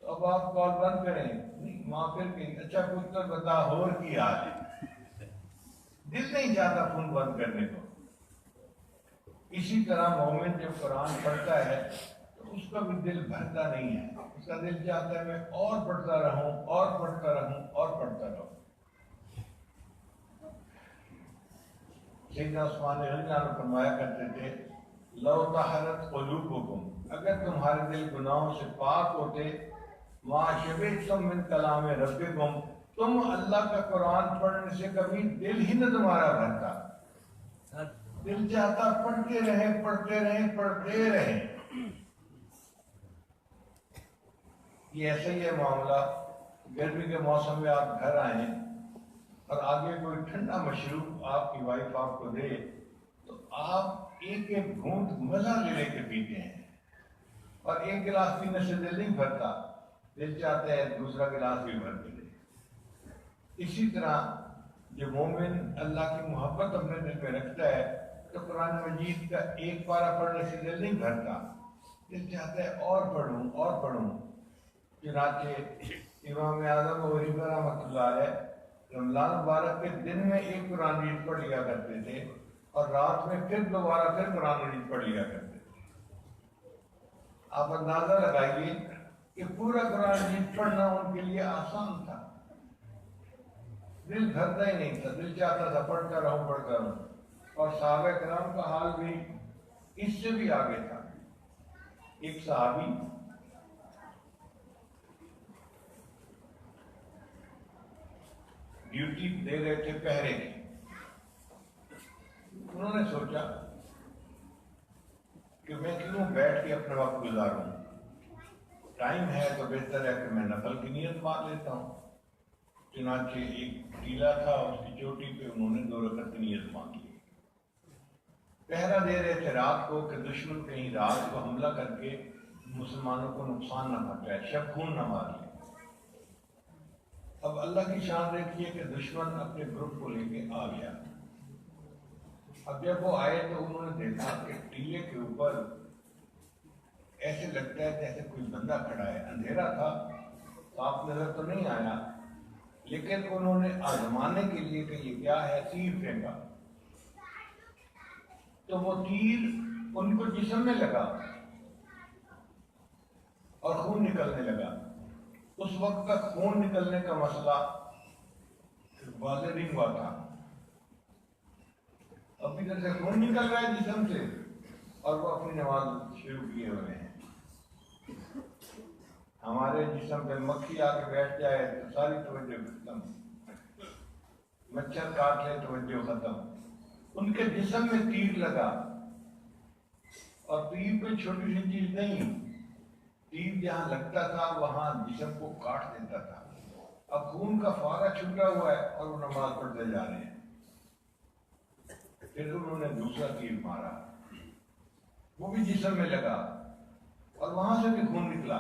تو اب آپ کال بند کریں، نہیں ماں پھر کہیں اچھا پتر بتا ہور کی حال ہے، دل نہیں چاہتا فون بند کرنے کو۔ اسی طرح مومن جب قرآن پڑھتا ہے تو اس کا بھی دل بھرتا نہیں ہے، اس کا دل چاہتا ہے میں اور پڑھتا رہوں اور پڑھتا رہوں اور پڑھتا رہوں۔ سیدنا عثمان رضی اللہ عنہ فرمایا کرتے تھے لو طہرت قلوبکم، اگر تمہارے دل گناہوں سے پاک ہوتے، ما شبعتم من کلام ربکم، تم اللہ کا قرآن پڑھنے سے کبھی دل ہی نہ تمہارا بھرتا، دل چاہتا پڑھتے رہیں پڑھتے رہیں پڑھتے رہیں۔ یہ ایسا ہی ہے معاملہ، گرمی کے موسم میں آپ گھر آئیں اور آگے کوئی ٹھنڈا مشروب آپ کی وائف آپ کو دے تو آپ ایک ایک گھونٹ مزہ لے کے پیتے ہیں، اور ایک گلاس پینے سے دل نہیں بھرتا، دل چاہتا ہے دوسرا گلاس بھی بھر کے دے۔ اسی طرح جو مومن اللہ کی محبت اپنے دل میں رکھتا ہے تو قرآن مجید کا ایک پارہ پڑھنے سے دل نہیں بھرتا، دل چاہتا ہے اور پڑھوں اور پڑھوں۔ چنانچہ امام اعظم ابو حنیفہ رحمۃ اللہ علیہ رمضان مبارک کے دن میں ایک قرآن مجید پڑھ لیا کرتے تھے اور رات میں پھر دوبارہ پھر قرآن مجید پڑھ لیا کرتے تھے۔ آپ اندازہ لگائیے کہ پورا قرآن مجید پڑھنا ان کے لیے آسان تھا، دل بھرتا ہی نہیں تھا، دل چاہتا تھا پڑھتا رہوں پڑھتا رہوں۔ اور صحابہ کرام کا حال بھی اس سے بھی آگے تھا۔ ایک صحابی ڈیوٹی دے رہے تھے پہرے کی، انہوں نے سوچا کہ میں کیوں بیٹھ کے اپنا وقت گزاروں، ٹائم ہے تو بہتر ہے کہ میں نفل کی نیت مار لیتا ہوں۔ چنانچہ ایک ٹیلا تھا، اس کی چوٹی پہ انہوں نے 2 رکعت کی نیت مانگ لی۔ پہرا دے رہے تھے رات کو کہ دشمن کہیں رات کو حملہ کر کے مسلمانوں کو نقصان نہ پہنچائے، شب خون نہ مار لے۔ اب اللہ کی شان دیکھیے کہ دشمن اپنے گروپ کو لے کے آ گیا۔ اب جب وہ آئے تو انہوں نے دیکھا کہ ٹیلے کے اوپر ایسے لگتا ہے جیسے کوئی بندہ کھڑا ہے، اندھیرا تھا، صاف نظر تو نہیں آیا، لیکن انہوں نے آزمانے کے لیے کہ یہ کیا ہے تیر پھینکا، تو وہ تیر ان کو جسم میں لگا اور خون نکلنے لگا۔ اس وقت تک خون نکلنے کا مسئلہ واضح نہیں ہوا تھا، اب ادھر سے خون نکل رہا ہے جسم سے اور وہ اپنی نماز شروع کیے ہوئے ہیں۔ ہمارے جسم پہ مکھی آ کے بیٹھ جائے تو ساری توجہ ختم، مچھر کاٹ لے توجہ ختم۔ ان کے جسم میں تیر لگا، اور تیر کوئی چھوٹی سی چیز نہیں، تیر جہاں لگتا تھا وہاں جسم کو کاٹ دیتا تھا. اب خون کا فوارہ چھوٹا ہوا ہے اور وہ نماز پڑھتے جا رہے ہیں. پھر انہوں نے دوسرا تیر مارا، وہ بھی جسم میں لگا اور وہاں سے بھی خون نکلا.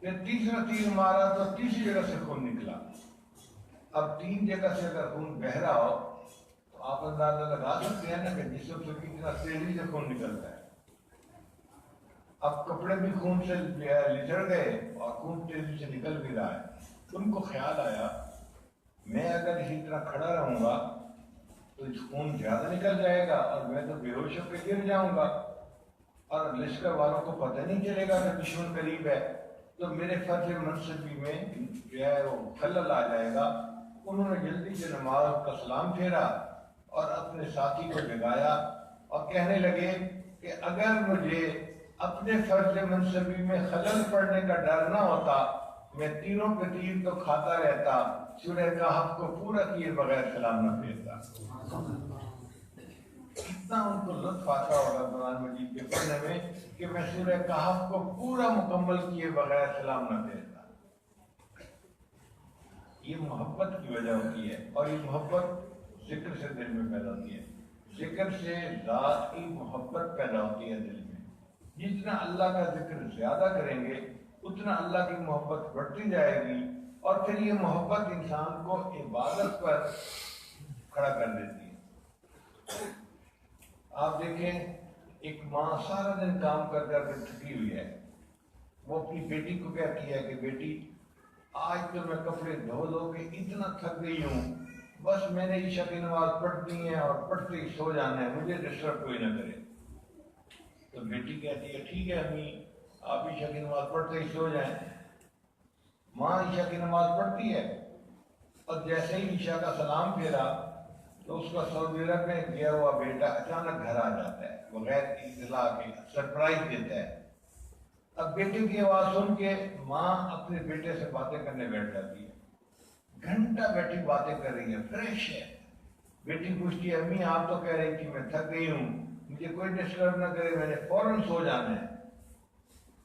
پھر تیسرا تیر مارا تو تیسری جگہ سے خون نکلا. اب 3 جگہ سے اگر خون بہ رہا ہو تو آپ اندازہ لگا سکتے ہیں نا کہ جسم سے کتنا تیزی سے خون نکلتا ہے. اب کپڑے بھی خون سے لچڑ گئے اور خون تیزی سے نکل بھی رہا ہے. ان کو خیال آیا میں اگر اسی طرح کھڑا رہوں گا تو خون زیادہ نکل جائے گا اور میں تو بے ہوش ہو کے گر جاؤں گا اور لشکر والوں کو پتہ نہیں چلے گا کہ دشمن قریب ہے، تو میرے فرض منصبی میں جو ہے وہ خلل آ جائے گا. انہوں نے جلدی سے نماز کا سلام پھیرا اور اپنے ساتھی کو جگایا اور کہنے لگے کہ اگر مجھے اپنے فرض منصبی میں خلل پڑنے کا ڈر نہ ہوتا میں تیروں پہ تیر تو کھاتا رہتا، سورہ کہف کو پورا کیے بغیر سلام نہ پھیرتا. کتنا ان کو لطف آتا ہوگا قرآن مجید کے پڑھنے میں کہ میں سورہ کہف کو پورا مکمل کیے بغیر سلام نہ پھیرتا. یہ محبت کی وجہ ہوتی ہے اور یہ محبت ذکر سے دل میں پیدا ہوتی ہے. ذکر سے ذات کی محبت پیدا ہوتی ہے دل میں. جتنا اللہ کا ذکر زیادہ کریں گے اتنا اللہ کی محبت بڑھتی جائے گی اور پھر یہ محبت انسان کو عبادت پر کھڑا کر دیتی ہے. آپ دیکھیں ایک ماں سارا دن کام کر کر کے تھکی ہوئی ہے، وہ اپنی بیٹی کو کہتی ہے کہ بیٹی آج تو میں کپڑے دھو دھو کے اتنا تھک گئی ہوں، بس میں نے عشاء کی نماز پڑھنی ہے اور پڑھتے ہی سو جانا ہے، مجھے ڈسٹرب کوئی نہ کرے. تو بیٹی کہتی ہے ٹھیک ہے امی آپ عشاء کی نماز پڑھتے ہی سو جائیں. ماں عشاء کی نماز پڑھتی ہے اور جیسے ہی عشاء کا سلام پھیرا تو اس کا سعودی عرب میں گیا ہوا بیٹا اچانک گھر آ جاتا ہے بغیر اطلاع کے، سرپرائز دیتا ہے. اب بیٹے کی آواز سن کے ماں اپنے بیٹے سے باتیں کرنے بیٹھ جاتی ہے. گھنٹہ بیٹی باتیں کر رہی ہے، فریش ہے. بیٹی پوچھتی ہے امی آپ تو کہہ رہی تھی میں تھک گئی ہوں، مجھے کوئی ڈسٹرب نہ کرے، میں نے فوراً سو جانا ہے.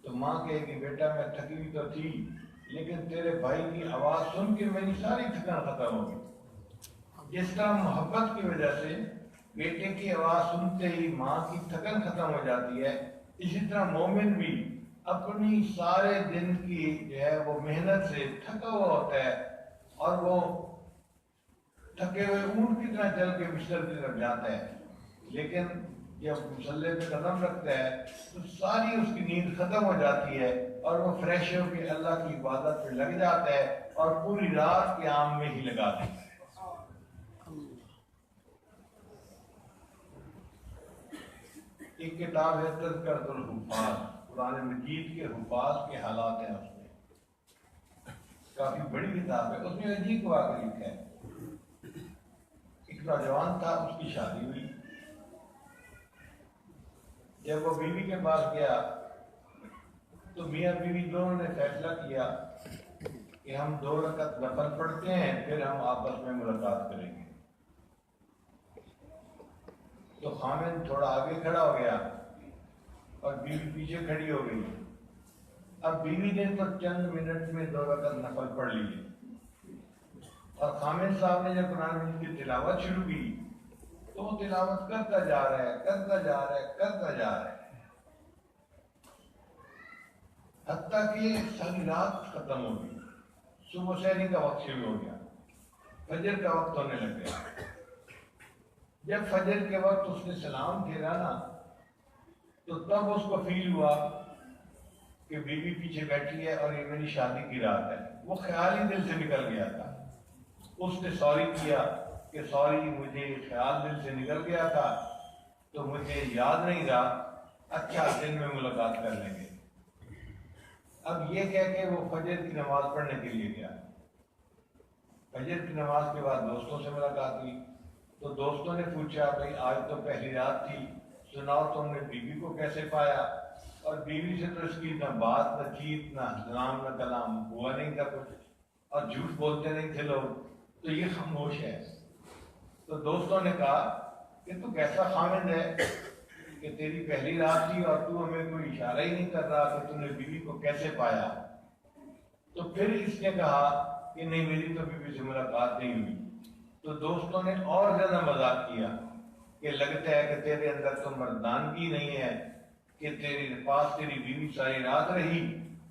تو ماں کہے کہ بیٹا میں تھکی ہوئی تو تھی لیکن تیرے بھائی کی آواز سن کے میری ساری تھکان ختم ہو گئی. جس طرح محبت کی وجہ سے بیٹے کی آواز سنتے ہی ماں کی تھکن ختم ہو جاتی ہے، اسی طرح مومن بھی اپنی سارے دن کی جو ہے وہ محنت سے تھکا ہوا ہوتا ہے اور وہ تھکے ہوئے اونٹ کی طرح چل کے بستر کی طرف جاتا ہے، لیکن جب مصلے پہ قدم رکھتا ہے تو ساری اس کی نیند ختم ہو جاتی ہے اور وہ فریش ہو کے اللہ کی عبادت پہ لگ جاتا ہے اور پوری رات قیام میں ہی لگا دیتا ہے. ایک کتاب ہے تذکرۃ الحفاظ، قرآن مجید کے حفاظ کے حالات ہیں. اس میں کافی بڑی کتاب ہے، اس میں عجیب واقعہ لکھا ہے. ایک نوجوان تھا، اس کی شادی ہوئی. جب وہ بیوی کے پاس گیا تو میاں بیوی دونوں نے فیصلہ کیا کہ ہم 2 رکعت نفل پڑھتے ہیں پھر ہم آپس میں ملاقات کریں گے. تو خامن تھوڑا آگے کھڑا ہو گیا اور بیوی پیچھے کھڑی ہو گئی. اب بیوی نے تو چند منٹ میں 2 رکعت نفل پڑھ لیے اور خامن صاحب نے جب قرآن مجید کی تلاوت شروع کی تو وہ تلاوت کرتا جا رہا ہے، کرتا جا رہا ہے، کرتا جا رہا ہے، حتیٰ کہ ساری رات ختم ہو گئی. صبح سحری کا وقت شروع ہو گیا، فجر کا وقت ہونے لگ گیا. جب فجر کے وقت اس نے سلام پھیرا نا تو تب اس کو فیل ہوا کہ بیوی پیچھے بیٹھی ہے اور یہ میری شادی کی رات ہے. وہ خیال ہی دل سے نکل گیا تھا. اس نے سوری کیا کہ سوری مجھے خیال دل سے نکل گیا تھا تو مجھے یاد نہیں رہا، اچھا دن میں ملاقات کر لیں گے. اب یہ کہہ کے وہ فجر کی نماز پڑھنے کے لیے گیا. فجر کی نماز کے بعد دوستوں سے ملاقات ہوئی تو دوستوں نے پوچھا بھائی آج تو پہلی رات تھی، سناؤ تم نے بیوی کو کیسے پایا؟ اور بیوی سے تو اس کی نہ بات نہ چیت نہ سلام نہ کلام ہوا نہیں تھا کچھ، اور جھوٹ بولتے نہیں تھے لوگ، تو یہ خاموش ہے. تو دوستوں نے کہا کہ تو کیسا خامند ہے کہ تیری پہلی رات تھی اور تو ہمیں کوئی اشارہ ہی نہیں کر رہا کہ تو نے بیوی کو کیسے پایا؟ تو پھر اس نے کہا کہ نہیں میری تو بیوی سے ملاقات نہیں ہوئی۔ تو دوستوں نے اور زیادہ مذاق کیا کہ لگتا ہے کہ تیرے اندر تو مردانگی نہیں ہے کہ تیری پاس تیری بیوی ساری رات رہی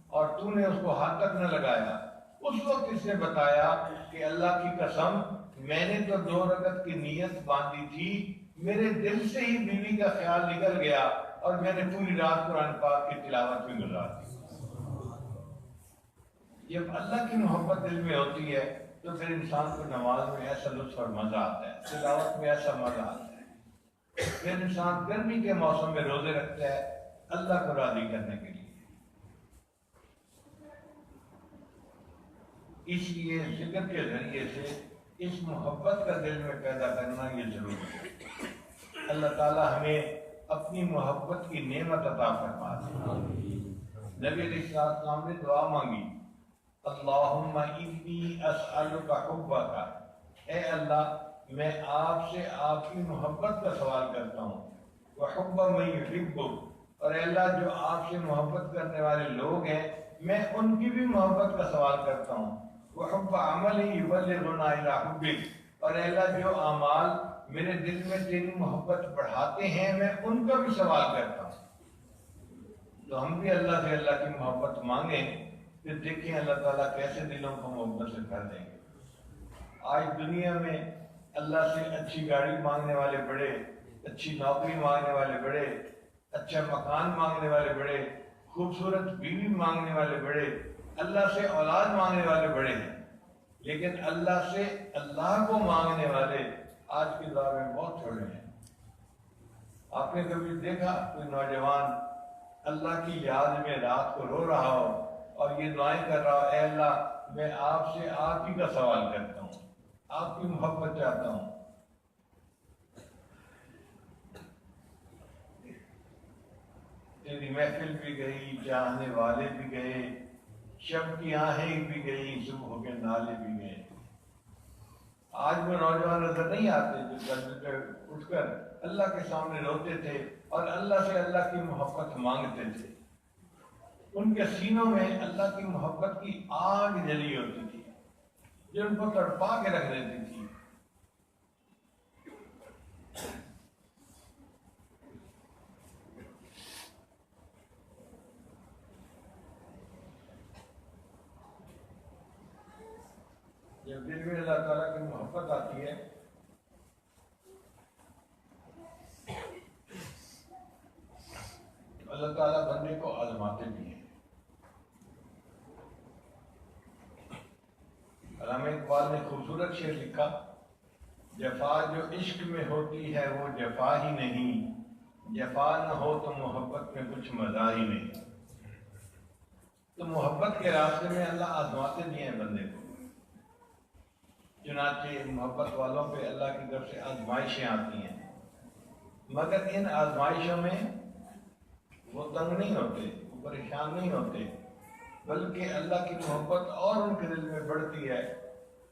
اور تو نے اس کو ہاتھ تک نہ لگایا۔ اس وقت اس نے بتایا کہ اللہ کی قسم میں نے تو 2 رکعت کی نیت باندھی تھی، میرے دل سے ہی بیوی کا خیال نکل گیا اور میں نے پوری رات قرآن پاک کی تلاوت میں گزار دی۔ جب اللہ کی محبت دل میں ہوتی ہے تو پھر انسان کو نماز میں ایسا لطف اور مزہ آتا ہے، تلاوت میں ایسا مزہ آتا ہے۔ پھر انسان گرمی کے موسم میں روزے رکھتا ہے اللہ کو راضی کرنے کے لیے۔ اس لیے ذکر کے ذریعے سے اس محبت کا دل میں پیدا کرنا یہ ضروری ہے۔ اللہ تعالیٰ ہمیں اپنی محبت کی نعمت عطا فرما دے۔ نبی علیہ السلام نے دعا مانگی، اللہم انی اسألک حبک، اے اللہ میں آپ سے آپ کی محبت کا سوال کرتا ہوں، وحب من یحبک، اور اے اللہ جو آپ سے محبت کرنے والے لوگ ہیں میں ان کی بھی محبت کا سوال کرتا ہوں، وحب عمل یبلغنا الی حبک، اور اے اللہ جو اعمال میرے دل میں تیری محبت بڑھاتے ہیں میں ان کا بھی سوال کرتا ہوں۔ تو ہم بھی اللہ سے اللہ کی محبت مانگیں، پھر دیکھیں اللہ تعالیٰ کیسے دلوں کو محبت سے کر دیں گے۔ آج دنیا میں اللہ سے اچھی گاڑی مانگنے والے بڑے، اچھی نوکری مانگنے والے بڑے، اچھا مکان مانگنے والے بڑے، خوبصورت بیوی مانگنے والے بڑے، اللہ سے اولاد مانگنے والے بڑے ہیں، لیکن اللہ سے اللہ کو مانگنے والے آج کے دور میں بہت تھوڑے ہیں۔ آپ نے کبھی دیکھا کوئی نوجوان اللہ کی یاد میں رات کو رو رہا ہو اور یہ دعائیں کر رہا ہو، اے اللہ میں آپ سے آپ ہی کا سوال کرتا ہوں، آپ کی محبت چاہتا ہوں۔ تیری محفل بھی گئی، چاہنے والے بھی گئے، شب کی آہیں بھی گئی، صبح کے نالے بھی گئے۔ آج وہ نوجوان نظر نہیں آتے جو گھر پہ اٹھ کر اللہ کے سامنے روتے تھے اور اللہ سے اللہ کی محبت مانگتے تھے۔ ان کے سینوں میں اللہ کی محبت کی آگ جلی ہوتی تھی جو ان کو تڑپا کے رکھ دیتی تھی۔ جب دل میں اللہ تعالیٰ کی محبت آتی ہے تو اللہ تعالیٰ بندے کو آزماتے بھی ہیں۔ علامہ اقبال نے خوبصورت شعر لکھا، جفا جو عشق میں ہوتی ہے وہ جفا ہی نہیں، جفا نہ ہو تو محبت میں کچھ مزہ ہی نہیں۔ تو محبت کے راستے میں اللہ آزماتے بھی ہیں بندے کو، چنانچہ محبت والوں پہ اللہ کی طرف سے آزمائشیں آتی ہیں، مگر ان آزمائشوں میں وہ تنگ نہیں ہوتے، وہ پریشان نہیں ہوتے، بلکہ اللہ کی محبت اور ان کے دل میں بڑھتی ہے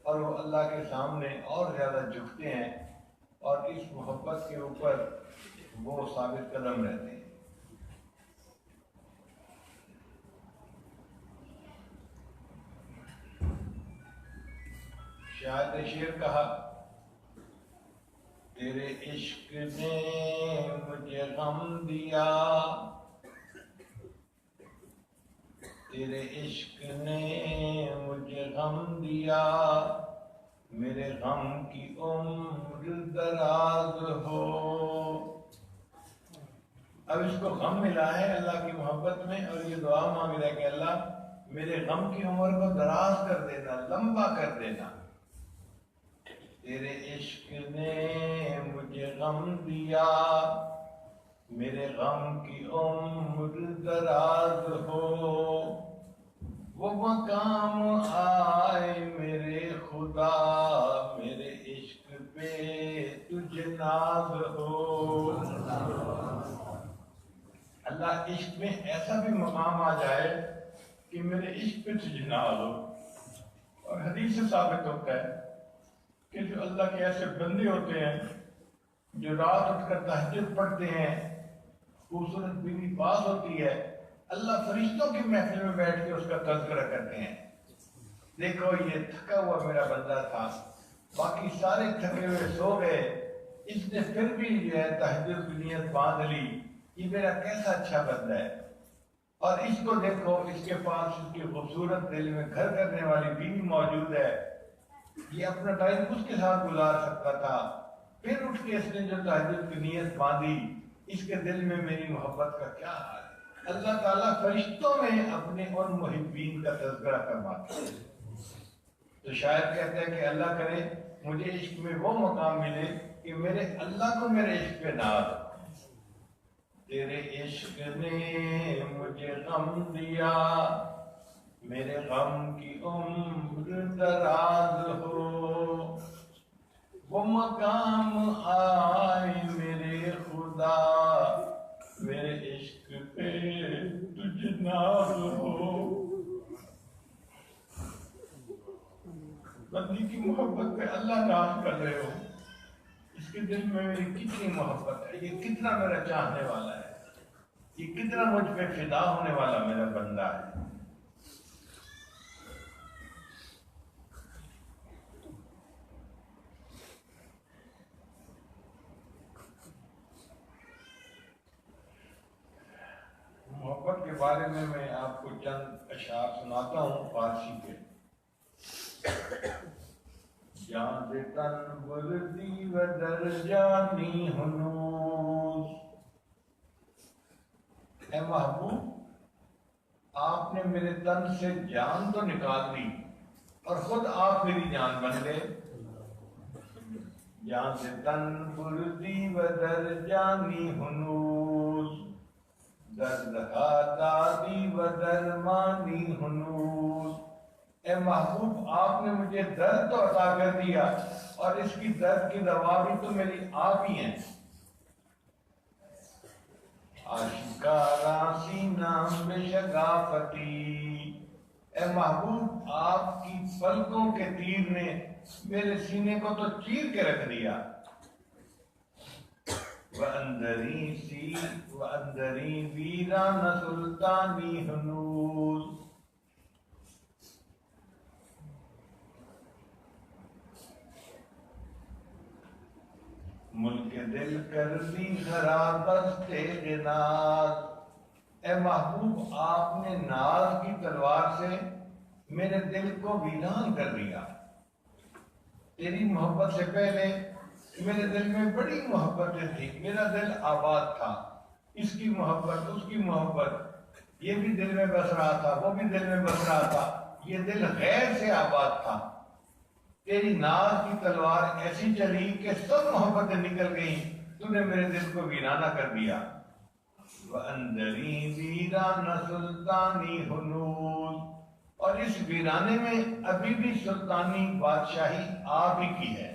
اور وہ اللہ کے سامنے اور زیادہ جھکتے ہیں اور اس محبت کے اوپر وہ ثابت قدم رہتے ہیں۔ شاعر نے شعر کہا، تیرے عشق نے مجھے غم دیا، تیرے عشق نے مجھے غم دیا، میرے غم کی عمر دراز ہو۔ اب اس کو غم ملا ہے اللہ کی محبت میں اور یہ دعا مانگ رہا ہے کہ اللہ میرے غم کی عمر کو دراز کر دینا، لمبا کر دینا۔ تیرے عشق نے مجھے غم دیا، میرے غم کی عمر دراز ہو، وہ مقام آئے میرے خدا، میرے عشق پہ تجھ ناز ہو۔ اللہ عشق میں ایسا بھی مقام آ جائے کہ میرے عشق پہ تجھ ناز ہو۔ اور حدیث سے ثابت ہوتا ہے کہ جو اللہ کے ایسے بندے ہوتے ہیں جو رات اٹھ کر تہجد پڑھتے ہیں خوبصورت بیوی پاس ہوتی ہے، اللہ فرشتوں کی محفل میں بیٹھ کے اس کا تذکرہ کرتے ہیں، دیکھو یہ تھکا ہوا میرا بندہ تھا، باقی سارے تھکے ہوئے سو گئے، اس نے پھر بھی جو ہے تہجد کی نیت باندھ لی، یہ میرا کیسا اچھا بندہ ہے، اور اس کو دیکھو اس کے پاس اس کی خوبصورت دل میں گھر کرنے والی بیوی موجود ہے، یہ اپنا ٹائم اس کے ساتھ گزار سکتا تھا، پھر اٹھ کے اس نے جو تہجد کی نیت باندھی، اس کے دل میں میری محبت کا کیا حال ہے۔ اللہ تعالیٰ فرشتوں میں اپنے ان محبین کا تذکرہ فرماتے ہیں۔ تو شاید کہتے ہیں کہ اللہ کرے مجھے عشق میں وہ مقام ملے کہ میرے اللہ کو میرے عشق پہ ناز ہو۔ تیرے عشق نے مجھے غم دیا، میرے غم کی عمر دراز ہو، وہ مقام آئے میرے خدا، میرے عشق پہ تجھ ناز ہو۔ بندی کی محبت پہ اللہ ناز کر رہے ہو، اس کے دل میں میری کتنی محبت ہے، یہ کتنا میرا چاہنے والا ہے، یہ کتنا مجھ پہ فدا ہونے والا میرا بندہ ہے۔ محبت کے بارے میں آپ کو چند اشعار سناتا ہوں فارسی کے۔ جان دے تن بردی و در جانی ہنوز، اے محبوب آپ نے میرے تن سے جان تو نکال دی اور خود آپ میری جان بن گئے۔ جان دے تن بردی و در جانی ہنوز، درد دادی و درمانی ہنوز، اے محبوب آپ نے مجھے درد تو عطا کر دیا اور اس کی درد کی دوا بھی تو میری آپ ہی ہیں۔ آشکارا سینہ بے شگافتی، اے محبوب آپ کی پلکوں کے تیر نے میرے سینے کو تو چیر کے رکھ دیا۔ وَأَنْدَرِي وِيرَانَ سُلْطَانِي ہنوز، ملک دل کر دی خراب دستے ناز، اے محبوب آپ نے ناز کی تلوار سے میرے دل کو ویران کر دیا۔ تیری محبت سے پہلے میرے دل میں بڑی محبتیں تھی، میرا دل آباد تھا، اس کی محبت اس کی محبت، یہ بھی دل میں بس رہا تھا وہ بھی دل میں بس رہا تھا، یہ دل غیر سے آباد تھا۔ تیری ناز کی تلوار ایسی چلی کہ سب محبتیں نکل گئیں، تو نے میرے دل کو ویرانہ کر دیا۔ وَأَنْدَرِي وِيرَانَ سُلْطَانِي ہنوز، اور اس ویرانے میں ابھی بھی سلطانی بادشاہی آپ ہی کی ہے۔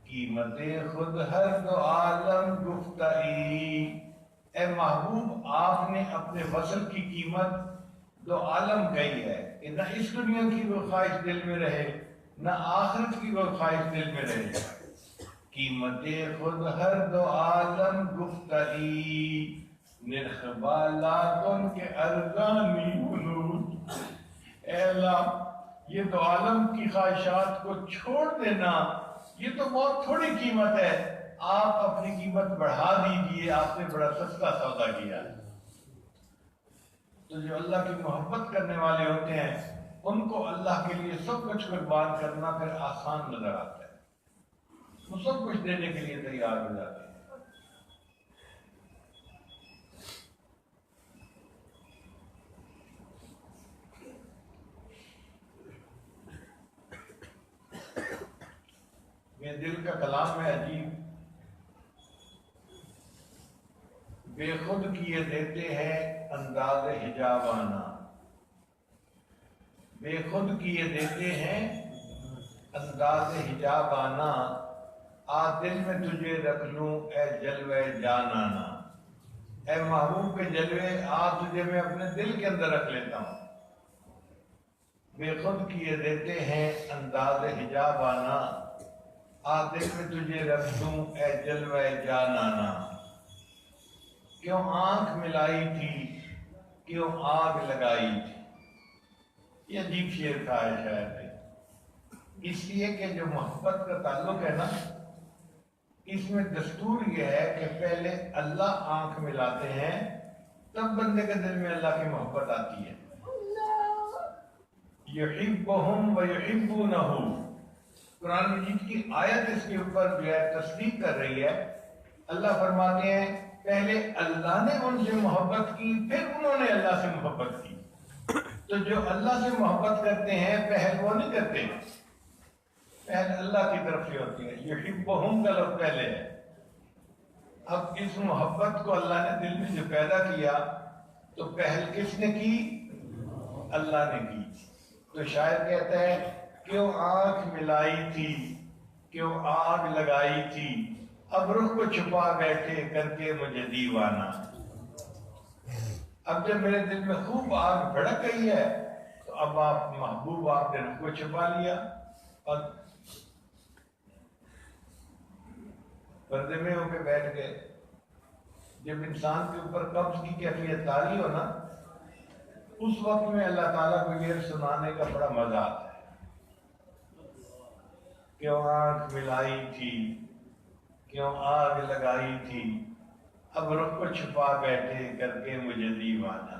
قیمت خود ہر دو عالم گفتئی، اے محبوب آپ نے اپنے وصل کی قیمت دو عالم گئی ہے کہ نہ اس دنیا کی کوئی خواہش دل میں رہے نہ آخرت کی کوئی خواہش دل میں رہے۔ قیمت خود ہر دو عالم گفتئی، نرخ بالا کن کے ارزانی ہنوز، اے اللہ یہ دو عالم کی خواہشات کو چھوڑ دینا، یہ تو بہت تھوڑی قیمت ہے، آپ اپنی قیمت بڑھا دیجئے، آپ نے بڑا سستا سودا کیا ہے۔ تو جو اللہ کی محبت کرنے والے ہوتے ہیں ان کو اللہ کے لیے سب کچھ قربان کرنا پھر آسان نظر آتا ہے، وہ سب کچھ دینے کے لیے تیار ہو جاتے ہیں۔ میرے دل کا کلام ہے عجیب، بے خود کیے دیتے ہیں انداز حجابانہ، بے خود کیے دیتے ہیں انداز حجابانہ، آ دل میں تجھے رکھ لوں اے جلوے جانانا، اے محبوب کے جلوے آ تجھے میں اپنے دل کے اندر رکھ لیتا ہوں۔ بے خود کیے دیتے ہیں انداز حجابانہ، آ دل میں تجھے رکھ لوں اے جلوے جانانا، کیوں آنکھ ملائی تھی، کیوں آگ لگائی تھی۔ یہ عجیب شعر تھا ہے شاید، اس لیے کہ جو محبت کا تعلق ہے نا، اس میں دستور یہ ہے کہ پہلے اللہ آنکھ ملاتے ہیں، تب بندے کے دل میں اللہ کی محبت آتی ہے۔ یحبہم ویحبونہ، قرآن مجید کی آیت اس کے اوپر جو ہے تصدیق کر رہی ہے۔ اللہ فرماتے ہیں پہلے اللہ نے ان سے محبت کی، پھر انہوں نے اللہ سے محبت کی۔ تو جو اللہ سے محبت کرتے ہیں پہل وہ نہیں کرتے، پہل اللہ کی طرف سے ہوتی ہے۔ یحبہم کا لفظ پہلے ہے۔ اب اس محبت کو اللہ نے دل میں جو پیدا کیا تو پہل کس نے کی؟ اللہ نے کی۔ تو شاعر کہتا ہے کیوں آنکھ ملائی تھی، کیوں آگ لگائی تھی، اب رخ کو چھپا بیٹھے کر کے مجھے دیوانہ۔ اب جب میرے دل میں خوب آگ بھڑک گئی ہے تو اب آپ محبوب، آپ نے رخ کو چھپا لیا اور پردے میں ہو کے بیٹھ گئے۔ جب انسان کے اوپر قبض کی کیفیت طاری ہو نا، اس وقت میں اللہ تعالیٰ کو یہ سنانے کا بڑا مزہ آتا ہے۔ کیوں آنکھ ملائی تھی، کیوں آگ لگائی تھی، اب رخ کو چھپا بیٹھے کر کے مجھے دیوانہ۔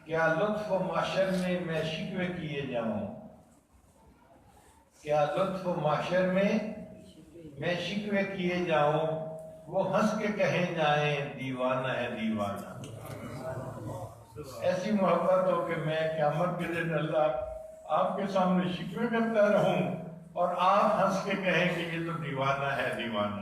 کیا لطف و معاشر میں شکوے کیے جاؤں، کیا لطف و معاشر میں شکوے کیے جاؤں، وہ ہنس کے کہیں جائیں دیوانہ ہے دیوانہ۔ ایسی محبت ہو کہ میں قیامت کے دن اللہ آپ کے سامنے شکوے کرتا رہوں اور آپ ہنس کے کہیں کہ یہ تو دیوانہ ہے دیوانہ۔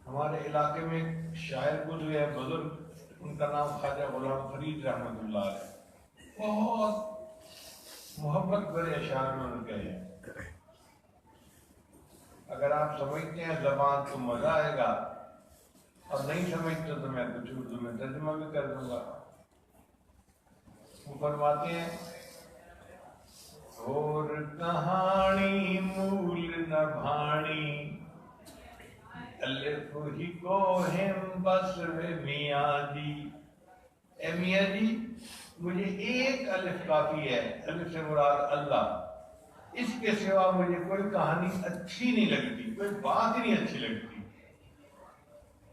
ہمارے علاقے میں ایک شاعر گزرے ہیں بزرگ، ان کا نام خواجہ غلام فرید رحمۃ اللہ علیہ، بہت محبت بھرے اشعار میں ان کے ہیں۔ اگر آپ سمجھتے ہیں زبان تو مزہ آئے گا، اور نہیں سمجھتے تو میں کچھ اردو میں ترجمہ بھی کر دوں گا۔ وہ فرماتے ہیں اور کہانی مول نہ بھانی، الف ہی کو ہم بس میاں جی۔ اے میاں جی مجھے ایک الف کافی ہے، الف سے مراد اللہ، اس کے سوا مجھے کوئی کہانی اچھی نہیں لگتی، کوئی بات ہی نہیں اچھی لگتی۔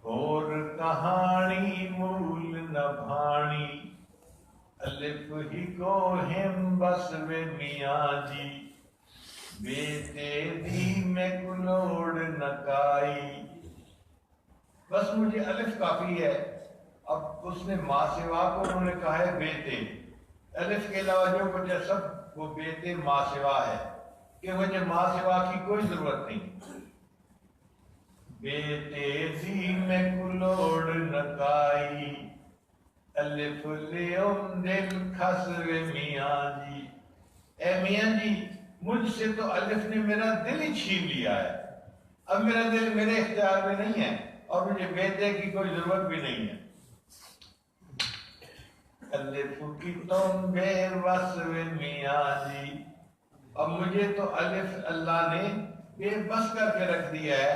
اور کہانی مول نہ بھانی، الف ہی کو ہم بس میاں جی، بیتے دی میں کلوڑ نکائی۔ بس مجھے الف کافی ہے۔ اب اس نے ماں سوا کو انہوں نے کہا ہے بیتے، الف کے علاوہ جو کچھ ہے سب وہ بیتے ماں سوا ہے، کہ مجھے ماں سوا کی کوئی ضرورت نہیں۔ بیتے دی میں کلوڑ نکائی، الف لیوم دل خسر میاں جی۔ اے میاں جی مجھ سے تو الف نے میرا دل ہی چھین لیا ہے، اب میرا دل میرے اختیار میں نہیں ہے اور مجھے بیٹے کی کوئی ضرورت بھی نہیں ہے۔ الف کی تم بے بس میاں جی، اب مجھے تو الف اللہ نے بے بس کر کے رکھ دیا ہے،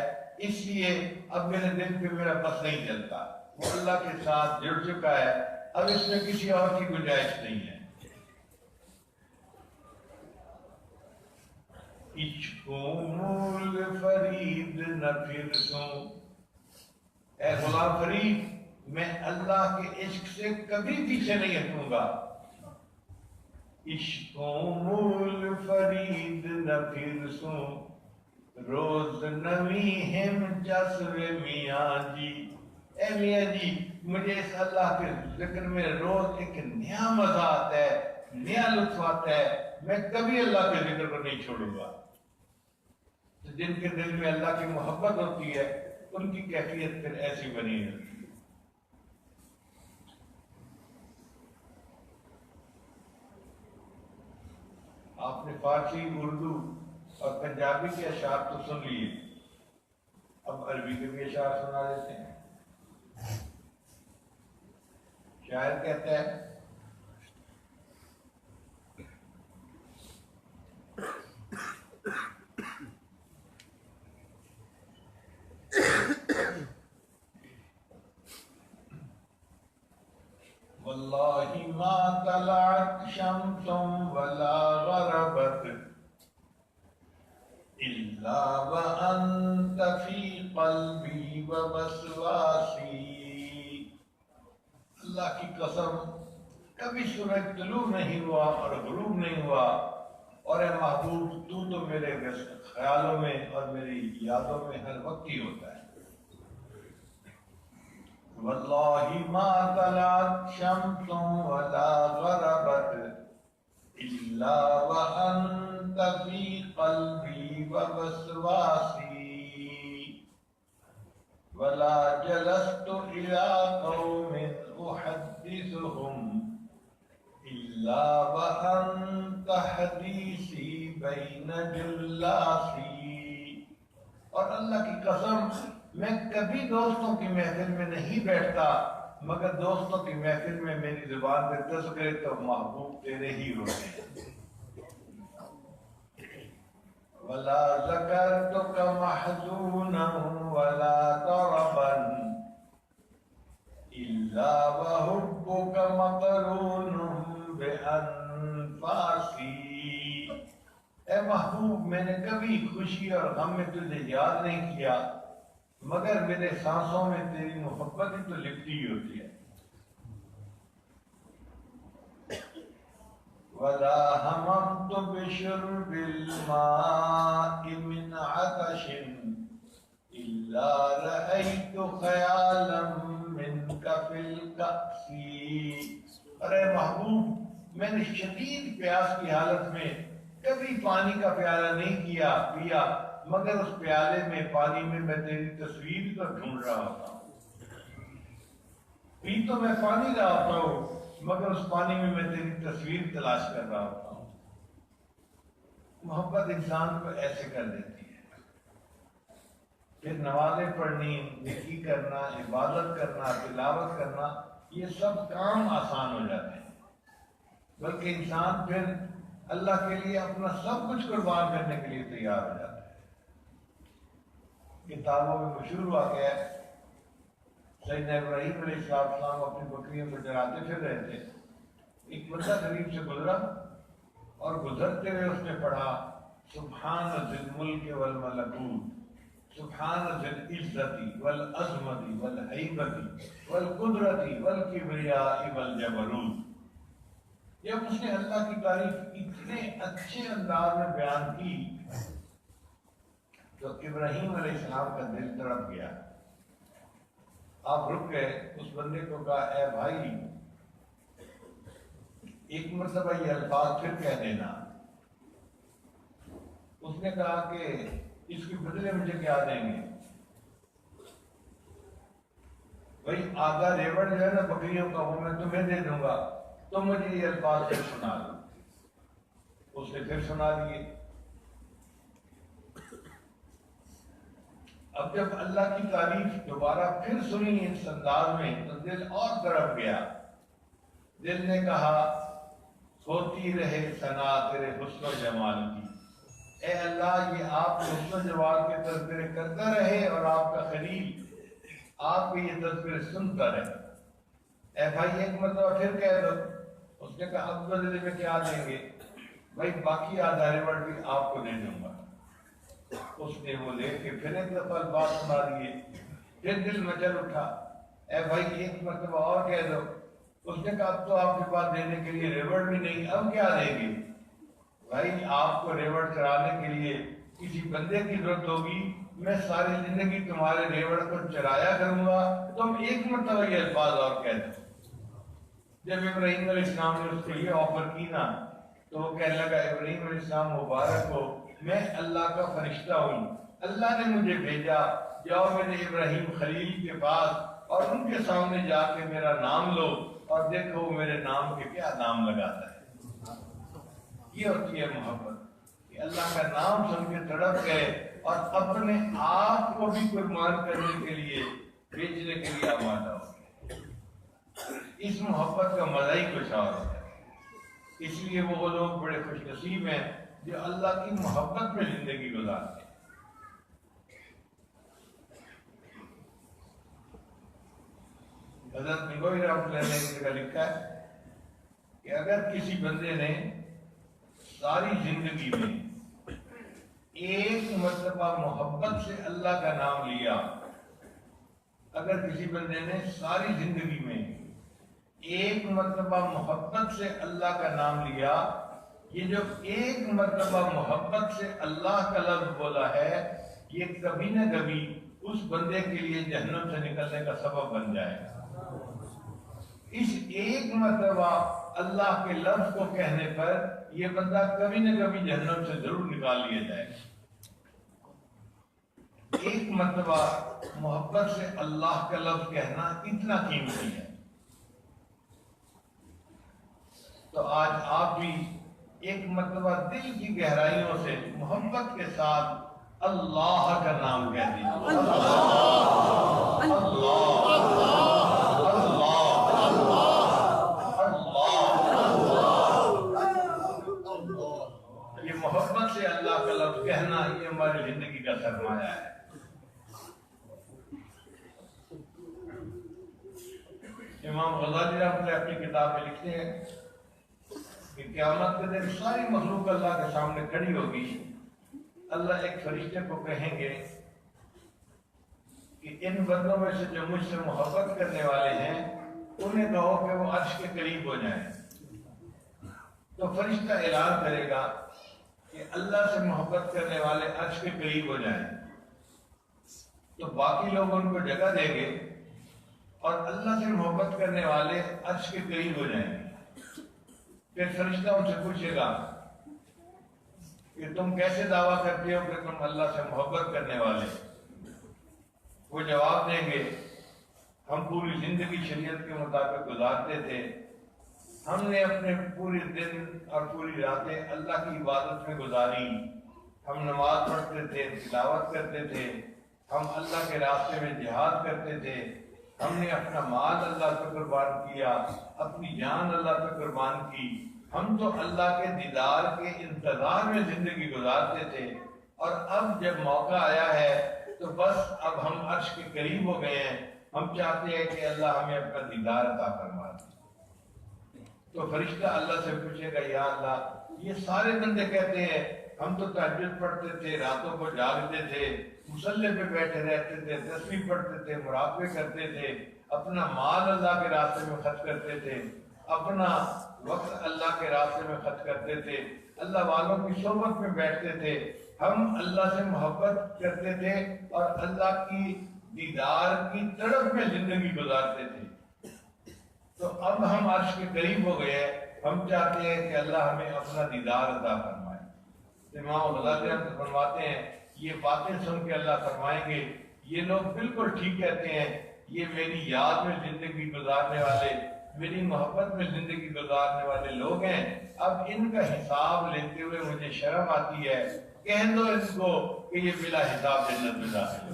اس لیے اب میرے دل پہ میرا بس نہیں چلتا، وہ اللہ کے ساتھ جڑ چکا ہے، اب اس میں کسی اور کی گنجائش نہیں ہے۔ عشقوں مول فرید نہ پھر سوں، اے غلام فرید میں اللہ کے عشق سے کبھی پیچھے نہیں ہٹوں گا۔ عشقوں مول فرید نہ پھر سوں، روز نوی ہم جسو میاں جی۔ اے میاں جی مجھے اس اللہ کے ذکر میں روز ایک نیا مزہ آتا ہے، نیا لطف آتا ہے، میں کبھی اللہ کے ذکر کو نہیں چھوڑوں گا۔ جن کے دل میں اللہ کی محبت ہوتی ہے ان کی کیفیت پھر ایسی بنی ہوتی ہے۔ آپ نے فارسی، اردو اور پنجابی کے اشعار تو سن لیے، اب عربی کے بھی اشعار سنا دیتے ہیں۔ شاعر کہتا ہے واللہ ما طلعت شمس ولا غربت الا وانت فی قلبی ووسواسی. اللہ کی قسم کبھی سورج طلوع نہیں ہوا اور غروب نہیں ہوا، اور اے محبوب تو میرے خیالوں میں اور میری یادوں میں ہر وقت ہی ہوتا ہے. واللہ ما طلعت شمس ولا غربت الا وانت فی قلبی ووسواسی ولا جلست الى قوم احدثهم الا وانت حدیثی بین جلاسی. اور اللہ کی قسم میں کبھی دوستوں کی محفل میں نہیں بیٹھتا مگر دوستوں کی محفل میں میری زبان پہ تذکرے تو محبوب تیرے ہی ہوتے ہیں. ولا ذکرتک محزونا ولا طربا الا وحبک مقرون بانفاسی. اے محبوب میں نے کبھی خوشی اور غم میں تجھے یاد نہیں کیا مگر میرے سانسوں میں تیری محبت ہی تو لپٹی ہوتی ہے. ولا هممت بشرب الماء من عطش الا رأيت خیالا منك في الكأس. ارے محبوب میں نے شدید پیاس کی حالت میں کبھی پانی کا پیالہ نہیں پیا مگر اس پیالے میں پانی میں تیری تصویر کو ڈھونڈ رہا ہوتا ہوں. پی تو میں پانی رہا ہوتا ہوں مگر اس پانی میں تیری تصویر تلاش کر رہا ہوتا ہوں. محبت انسان کو ایسے کر دیتی ہے. پھر نمازیں پڑھنی، نیکی کرنا، عبادت کرنا، تلاوت کرنا، یہ سب کام آسان ہو جاتے ہیں، بلکہ انسان پھر اللہ کے لیے اپنا سب کچھ قربان کرنے کے لیے تیار ہو جاتا ہے. کتابوں میں مشہور واقعہ ہے، سیدنا ابراہیم علیہ السلام اپنی بکریوں کو چراتے پھر رہے تھے. ایک بندہ قریب سے گزرا اور گزرتے ہوئے اس نے پڑھا سبحان ذی الملک والملکوت سبحان ذی العزت والعظمت والہیبت والقدرت والکبریاء والجبروت. جب اس نے اللہ کی تعریف اتنے اچھے انداز میں بیان کی تو ابراہیم علیہ السلام کا دل تڑپ گیا. آپ رک گئے، اس بندے کو کہا اے بھائی ایک مرتبہ یہ الفاظ پھر کہہ دینا. اس نے کہا کہ اس کے بدلے مجھے کیا دیں گے؟ بھائی آدھا ریوڑ جو ہے نا بکریوں کا وہ میں تمہیں دے دوں گا، تو مجھے یہ الفاظ پھر سنا دو. اس نے پھر سنا دیے. اب جب اللہ کی تعریف دوبارہ پھر سنی اس انداز میں تو دل اور تڑپ گیا. دل نے کہا ہوتی رہے ثنا تیرے حسن و جمال کی. اے اللہ یہ آپ حسن و جمال کے تذکرے کرتا رہے اور آپ کا خلیل آپ کے یہ تذکرے سنتا رہے. اے بھائی ایک مرتبہ پھر کہہ دو. اس نے کہا اب بدلے میں کیا دیں گے؟ بھائی باقی آدھا ریوڑ بھی آپ کو دے دوں گا. اس نے وہ لے کے پھر ایک دفعہ بات سنا دیے. پھر دل مچل اٹھا. اے بھائی ایک مرتبہ اور کہہ دو. اس نے کہا اب تو آپ کے پاس دینے کے لیے ریوڑ بھی نہیں، اب کیا دیں گے؟ بھائی آپ کو ریوڑ چرانے کے لیے کسی بندے کی ضرورت ہوگی، میں ساری زندگی تمہارے ریوڑ کو چرایا کروں گا. تم ایک مرتبہ یہ الفاظ اور کہہ دو. جب ابراہیم علیہ السلام نے اس کو یہ آفر کی نا تو وہ کہنے لگا ابراہیم علیہ السلام مبارک ہو، میں اللہ کا فرشتہ ہوں، اللہ نے مجھے بھیجا، جاؤ میرے ابراہیم خلیل کے پاس اور ان کے سامنے جا کے میرا نام لو اور دیکھو وہ میرے نام کے کیا نام لگاتا ہے. یہ ہوتی ہے محبت کہ اللہ کا نام سن کے تڑپ گئے اور اپنے آپ کو بھی قربان کرنے کے لیے بیچنے کے لیے آمادہ ہو گئے۔ اس محبت کا مزہ ہی کچھ اور ہے۔ اس لیے وہ لوگ بڑے خوش نصیب ہیں جو اللہ کی محبت میں زندگی گزارتے ہیں۔ حضرت نگوئی رحمۃ اللہ علیہ نے جگہ لکھا ہے کہ اگر کسی بندے نے ساری زندگی میں ایک مرتبہ محبت سے اللہ کا نام لیا، اگر کسی بندے نے ساری زندگی میں ایک مرتبہ محبت سے اللہ کا نام لیا، یہ جو ایک مرتبہ محبت سے اللہ کا لفظ بولا ہے، یہ کبھی نہ کبھی اس بندے کے لیے جہنم سے نکلنے کا سبب بن جائے گا۔ اس ایک مرتبہ اللہ کے لفظ کو کہنے پر یہ بندہ کبھی نہ کبھی جہنم سے ضرور نکال لیا جائے گا۔ ایک مرتبہ محبت سے اللہ کا لفظ کہنا اتنا قیمتی ہے۔ تو آج آپ بھی ایک مرتبہ دل کی گہرائیوں سے محبت کے ساتھ اللہ کا نام کہہ دیجیے۔ یہ محبت سے اللہ کا لفظ کہنا یہ ہماری زندگی کا سرمایہ ہے۔ امام غزالی رحمۃ اللہ اپنی کتاب میں لکھتے ہیں کہ قیامت کے دن ساری مخلوق اللہ کے سامنے کھڑی ہوگی۔ اللہ ایک فرشتے کو کہیں گے کہ ان بندوں میں سے جو مجھ سے محبت کرنے والے ہیں انہیں کہو کہ وہ عرش کے قریب ہو جائیں۔ تو فرشتہ اعلان کرے گا کہ اللہ سے محبت کرنے والے عرش کے قریب ہو جائیں۔ تو باقی لوگ ان کو جگہ دیں گے اور اللہ سے محبت کرنے والے عرش کے قریب ہو جائیں گے۔ پھر فرشتہ ان سے پوچھے گا کہ تم کیسے دعویٰ کرتے ہو کہ تم اللہ سے محبت کرنے والے؟ وہ جواب دیں گے ہم پوری زندگی شریعت کے مطابق گزارتے تھے، ہم نے اپنے پورے دن اور پوری راتیں اللہ کی عبادت میں گزاری، ہم نماز پڑھتے تھے، تلاوت کرتے تھے، ہم اللہ کے راستے میں جہاد کرتے تھے، ہم نے اپنا مال اللہ پہ قربان کیا، اپنی جان اللہ پہ قربان کی، ہم تو اللہ کے دیدار کے انتظار میں زندگی گزارتے تھے، اور اب جب موقع آیا ہے تو بس اب ہم عرش کے قریب ہو گئے ہیں، ہم چاہتے ہیں کہ اللہ ہمیں اپنا دیدار عطا فرما دے۔ تو فرشتہ اللہ سے پوچھے گا یا اللہ یہ سارے بندے کہتے ہیں ہم تو تہجد پڑھتے تھے، راتوں کو جاگتے تھے، مصلی پہ بیٹھے رہتے تھے، تسبیح پڑھتے تھے، مراقبے کرتے تھے، اپنا مال اللہ کے راستے میں خرچ کرتے تھے، اپنا وقت اللہ کے راستے میں خرچ کرتے تھے، اللہ والوں کی صحبت میں بیٹھتے تھے، ہم اللہ سے محبت کرتے تھے اور اللہ کی دیدار کی تڑپ میں زندگی گزارتے تھے۔ تو اب ہم عرش کے قریب ہو گئے ہیں، ہم چاہتے ہیں کہ اللہ ہمیں اپنا دیدار عطا فرمائے۔ امام غزالی فرماتے ہیں یہ باتیں سن کے اللہ فرمائیں گے یہ لوگ بالکل ٹھیک کہتے ہیں، یہ میری یاد میں زندگی گزارنے والے، میری محبت میں زندگی گزارنے والے لوگ ہیں، اب ان کا حساب لیتے ہوئے مجھے شرم آتی ہے، کہہ دو اس کو کہ یہ بلا حساب جنت میں داخل ہے۔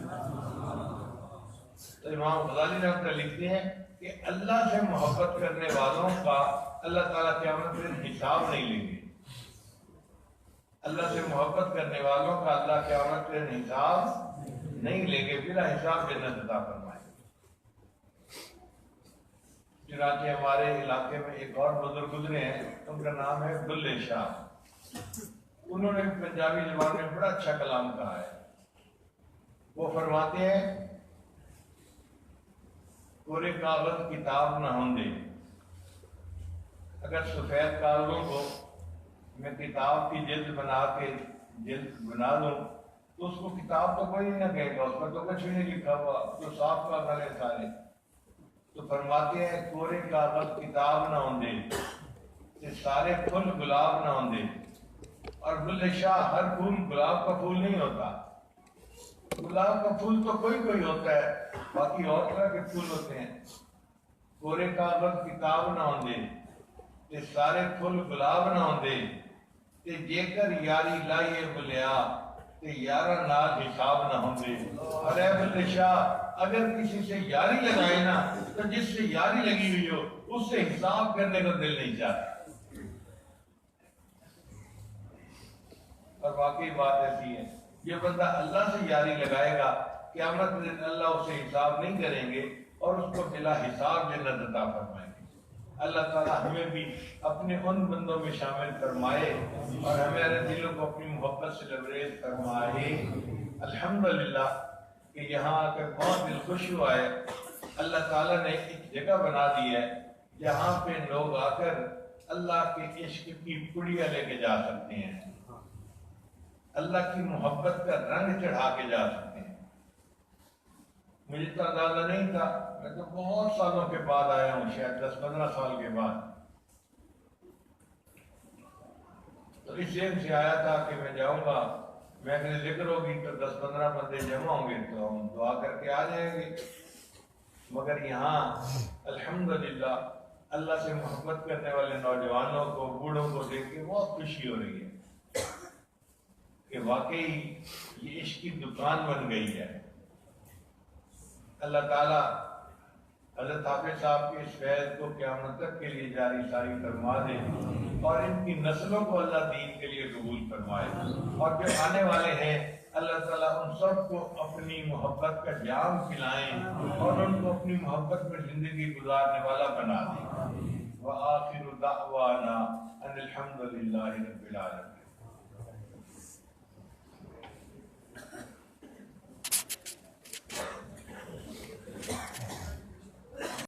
تو امام غزالی رحمۃ اللہ لکھتے ہیں کہ اللہ سے محبت کرنے والوں کا اللہ تعالیٰ قیامت میں حساب نہیں لیں گے۔ اللہ سے محبت کرنے والوں کا اللہ قیامت میں حساب نہیں لیں گے، بلا حساب جنت عطا فرمائے۔ چنانچہ ہمارے علاقے میں ایک اور بزرگ گزرے ہیں، ان کا نام ہے بلے شاہ۔ انہوں نے پنجابی زبان میں بڑا اچھا کلام کہا ہے۔ وہ فرماتے ہیں پورے کاغذ کتاب نہ ہوں دے، اگر سفید کاغذوں کو میں کتاب کی جلد بنا کے جلد بنا دوں تو اس کو کتاب تو کوئی نہ کہے گا، اس پر تو کچھ بھی نہیں لکھا ہوا، تو صاف کاغذ ہے سارے۔ تو فرماتے ہیں پورے کاغذ کتاب نہ ہوں دے کہ سارے پھول گلاب نہ ہوں دے۔ اور بلے شاہ ہر پھول گلاب کا پھول نہیں ہوتا، گلاب کا پھول تو کوئی کوئی ہوتا ہے، باقی اور طرح کے پھول ہوتے ہیں۔ پورے کاغذ کتاب نہ ہوں دے تے سارے پھول گلاب نہ ہوں دے تے جے کر یاری لائیے بلیا کہ یارہ نال حساب نہ ہوں گے. اور اے بندے شاہ اگر کسی سے یاری لگائے نا تو جس سے یاری لگی ہوئی ہو اس سے حساب کرنے کو دل نہیں چاہتا. اور واقعی بات ایسی ہے یہ بندہ اللہ سے یاری لگائے گا قیامت کے دن اللہ اسے حساب نہیں کریں گے اور اس کو بلا حساب جنت عطا فرمائیں گے. اللہ تعالیٰ ہمیں بھی اپنے ان بندوں میں شامل فرمائے اور ہمارے دلوں کو اپنی محبت سے لبریز فرمائے. الحمدللہ کہ یہاں آ کر بہت دل خوش ہوا ہے. اللہ تعالیٰ نے ایک جگہ بنا دی ہے جہاں پہ لوگ آ کر اللہ کے عشق کی پڑیاں لے کے جا سکتے ہیں, اللہ کی محبت کا رنگ چڑھا کے جا سکتے ہیں. مجھے تو اندازہ نہیں تھا, میں تو بہت سالوں کے بعد آیا ہوں, شاید 10-15 سال کے بعد. تو اس ذہن سے آیا تھا کہ میں جاؤں گا, میں اگر ذکر ہوگی تو 10-15 بندے جمع ہوں گے تو ہم دعا کر کے آ جائیں گے. مگر یہاں الحمدللہ اللہ سے محبت کرنے والے نوجوانوں کو, بوڑھوں کو دیکھ کے بہت خوشی ہو رہی ہے کہ واقعی یہ عشق کی دکان بن گئی ہے. اللہ تعالیٰ حضرت حافظ صاحب کے اس فیض کو قیامت تک کے لیے جاری ساری فرما دے اور ان کی نسلوں کو اللہ دین کے لیے قبول فرمائے. اور جو آنے والے ہیں اللہ تعالیٰ ان سب کو اپنی محبت کا جام پلائیں اور ان کو اپنی محبت میں زندگی گزارنے والا بنا دے. وآخر دعوانا ان الحمد للہ رب العالمین.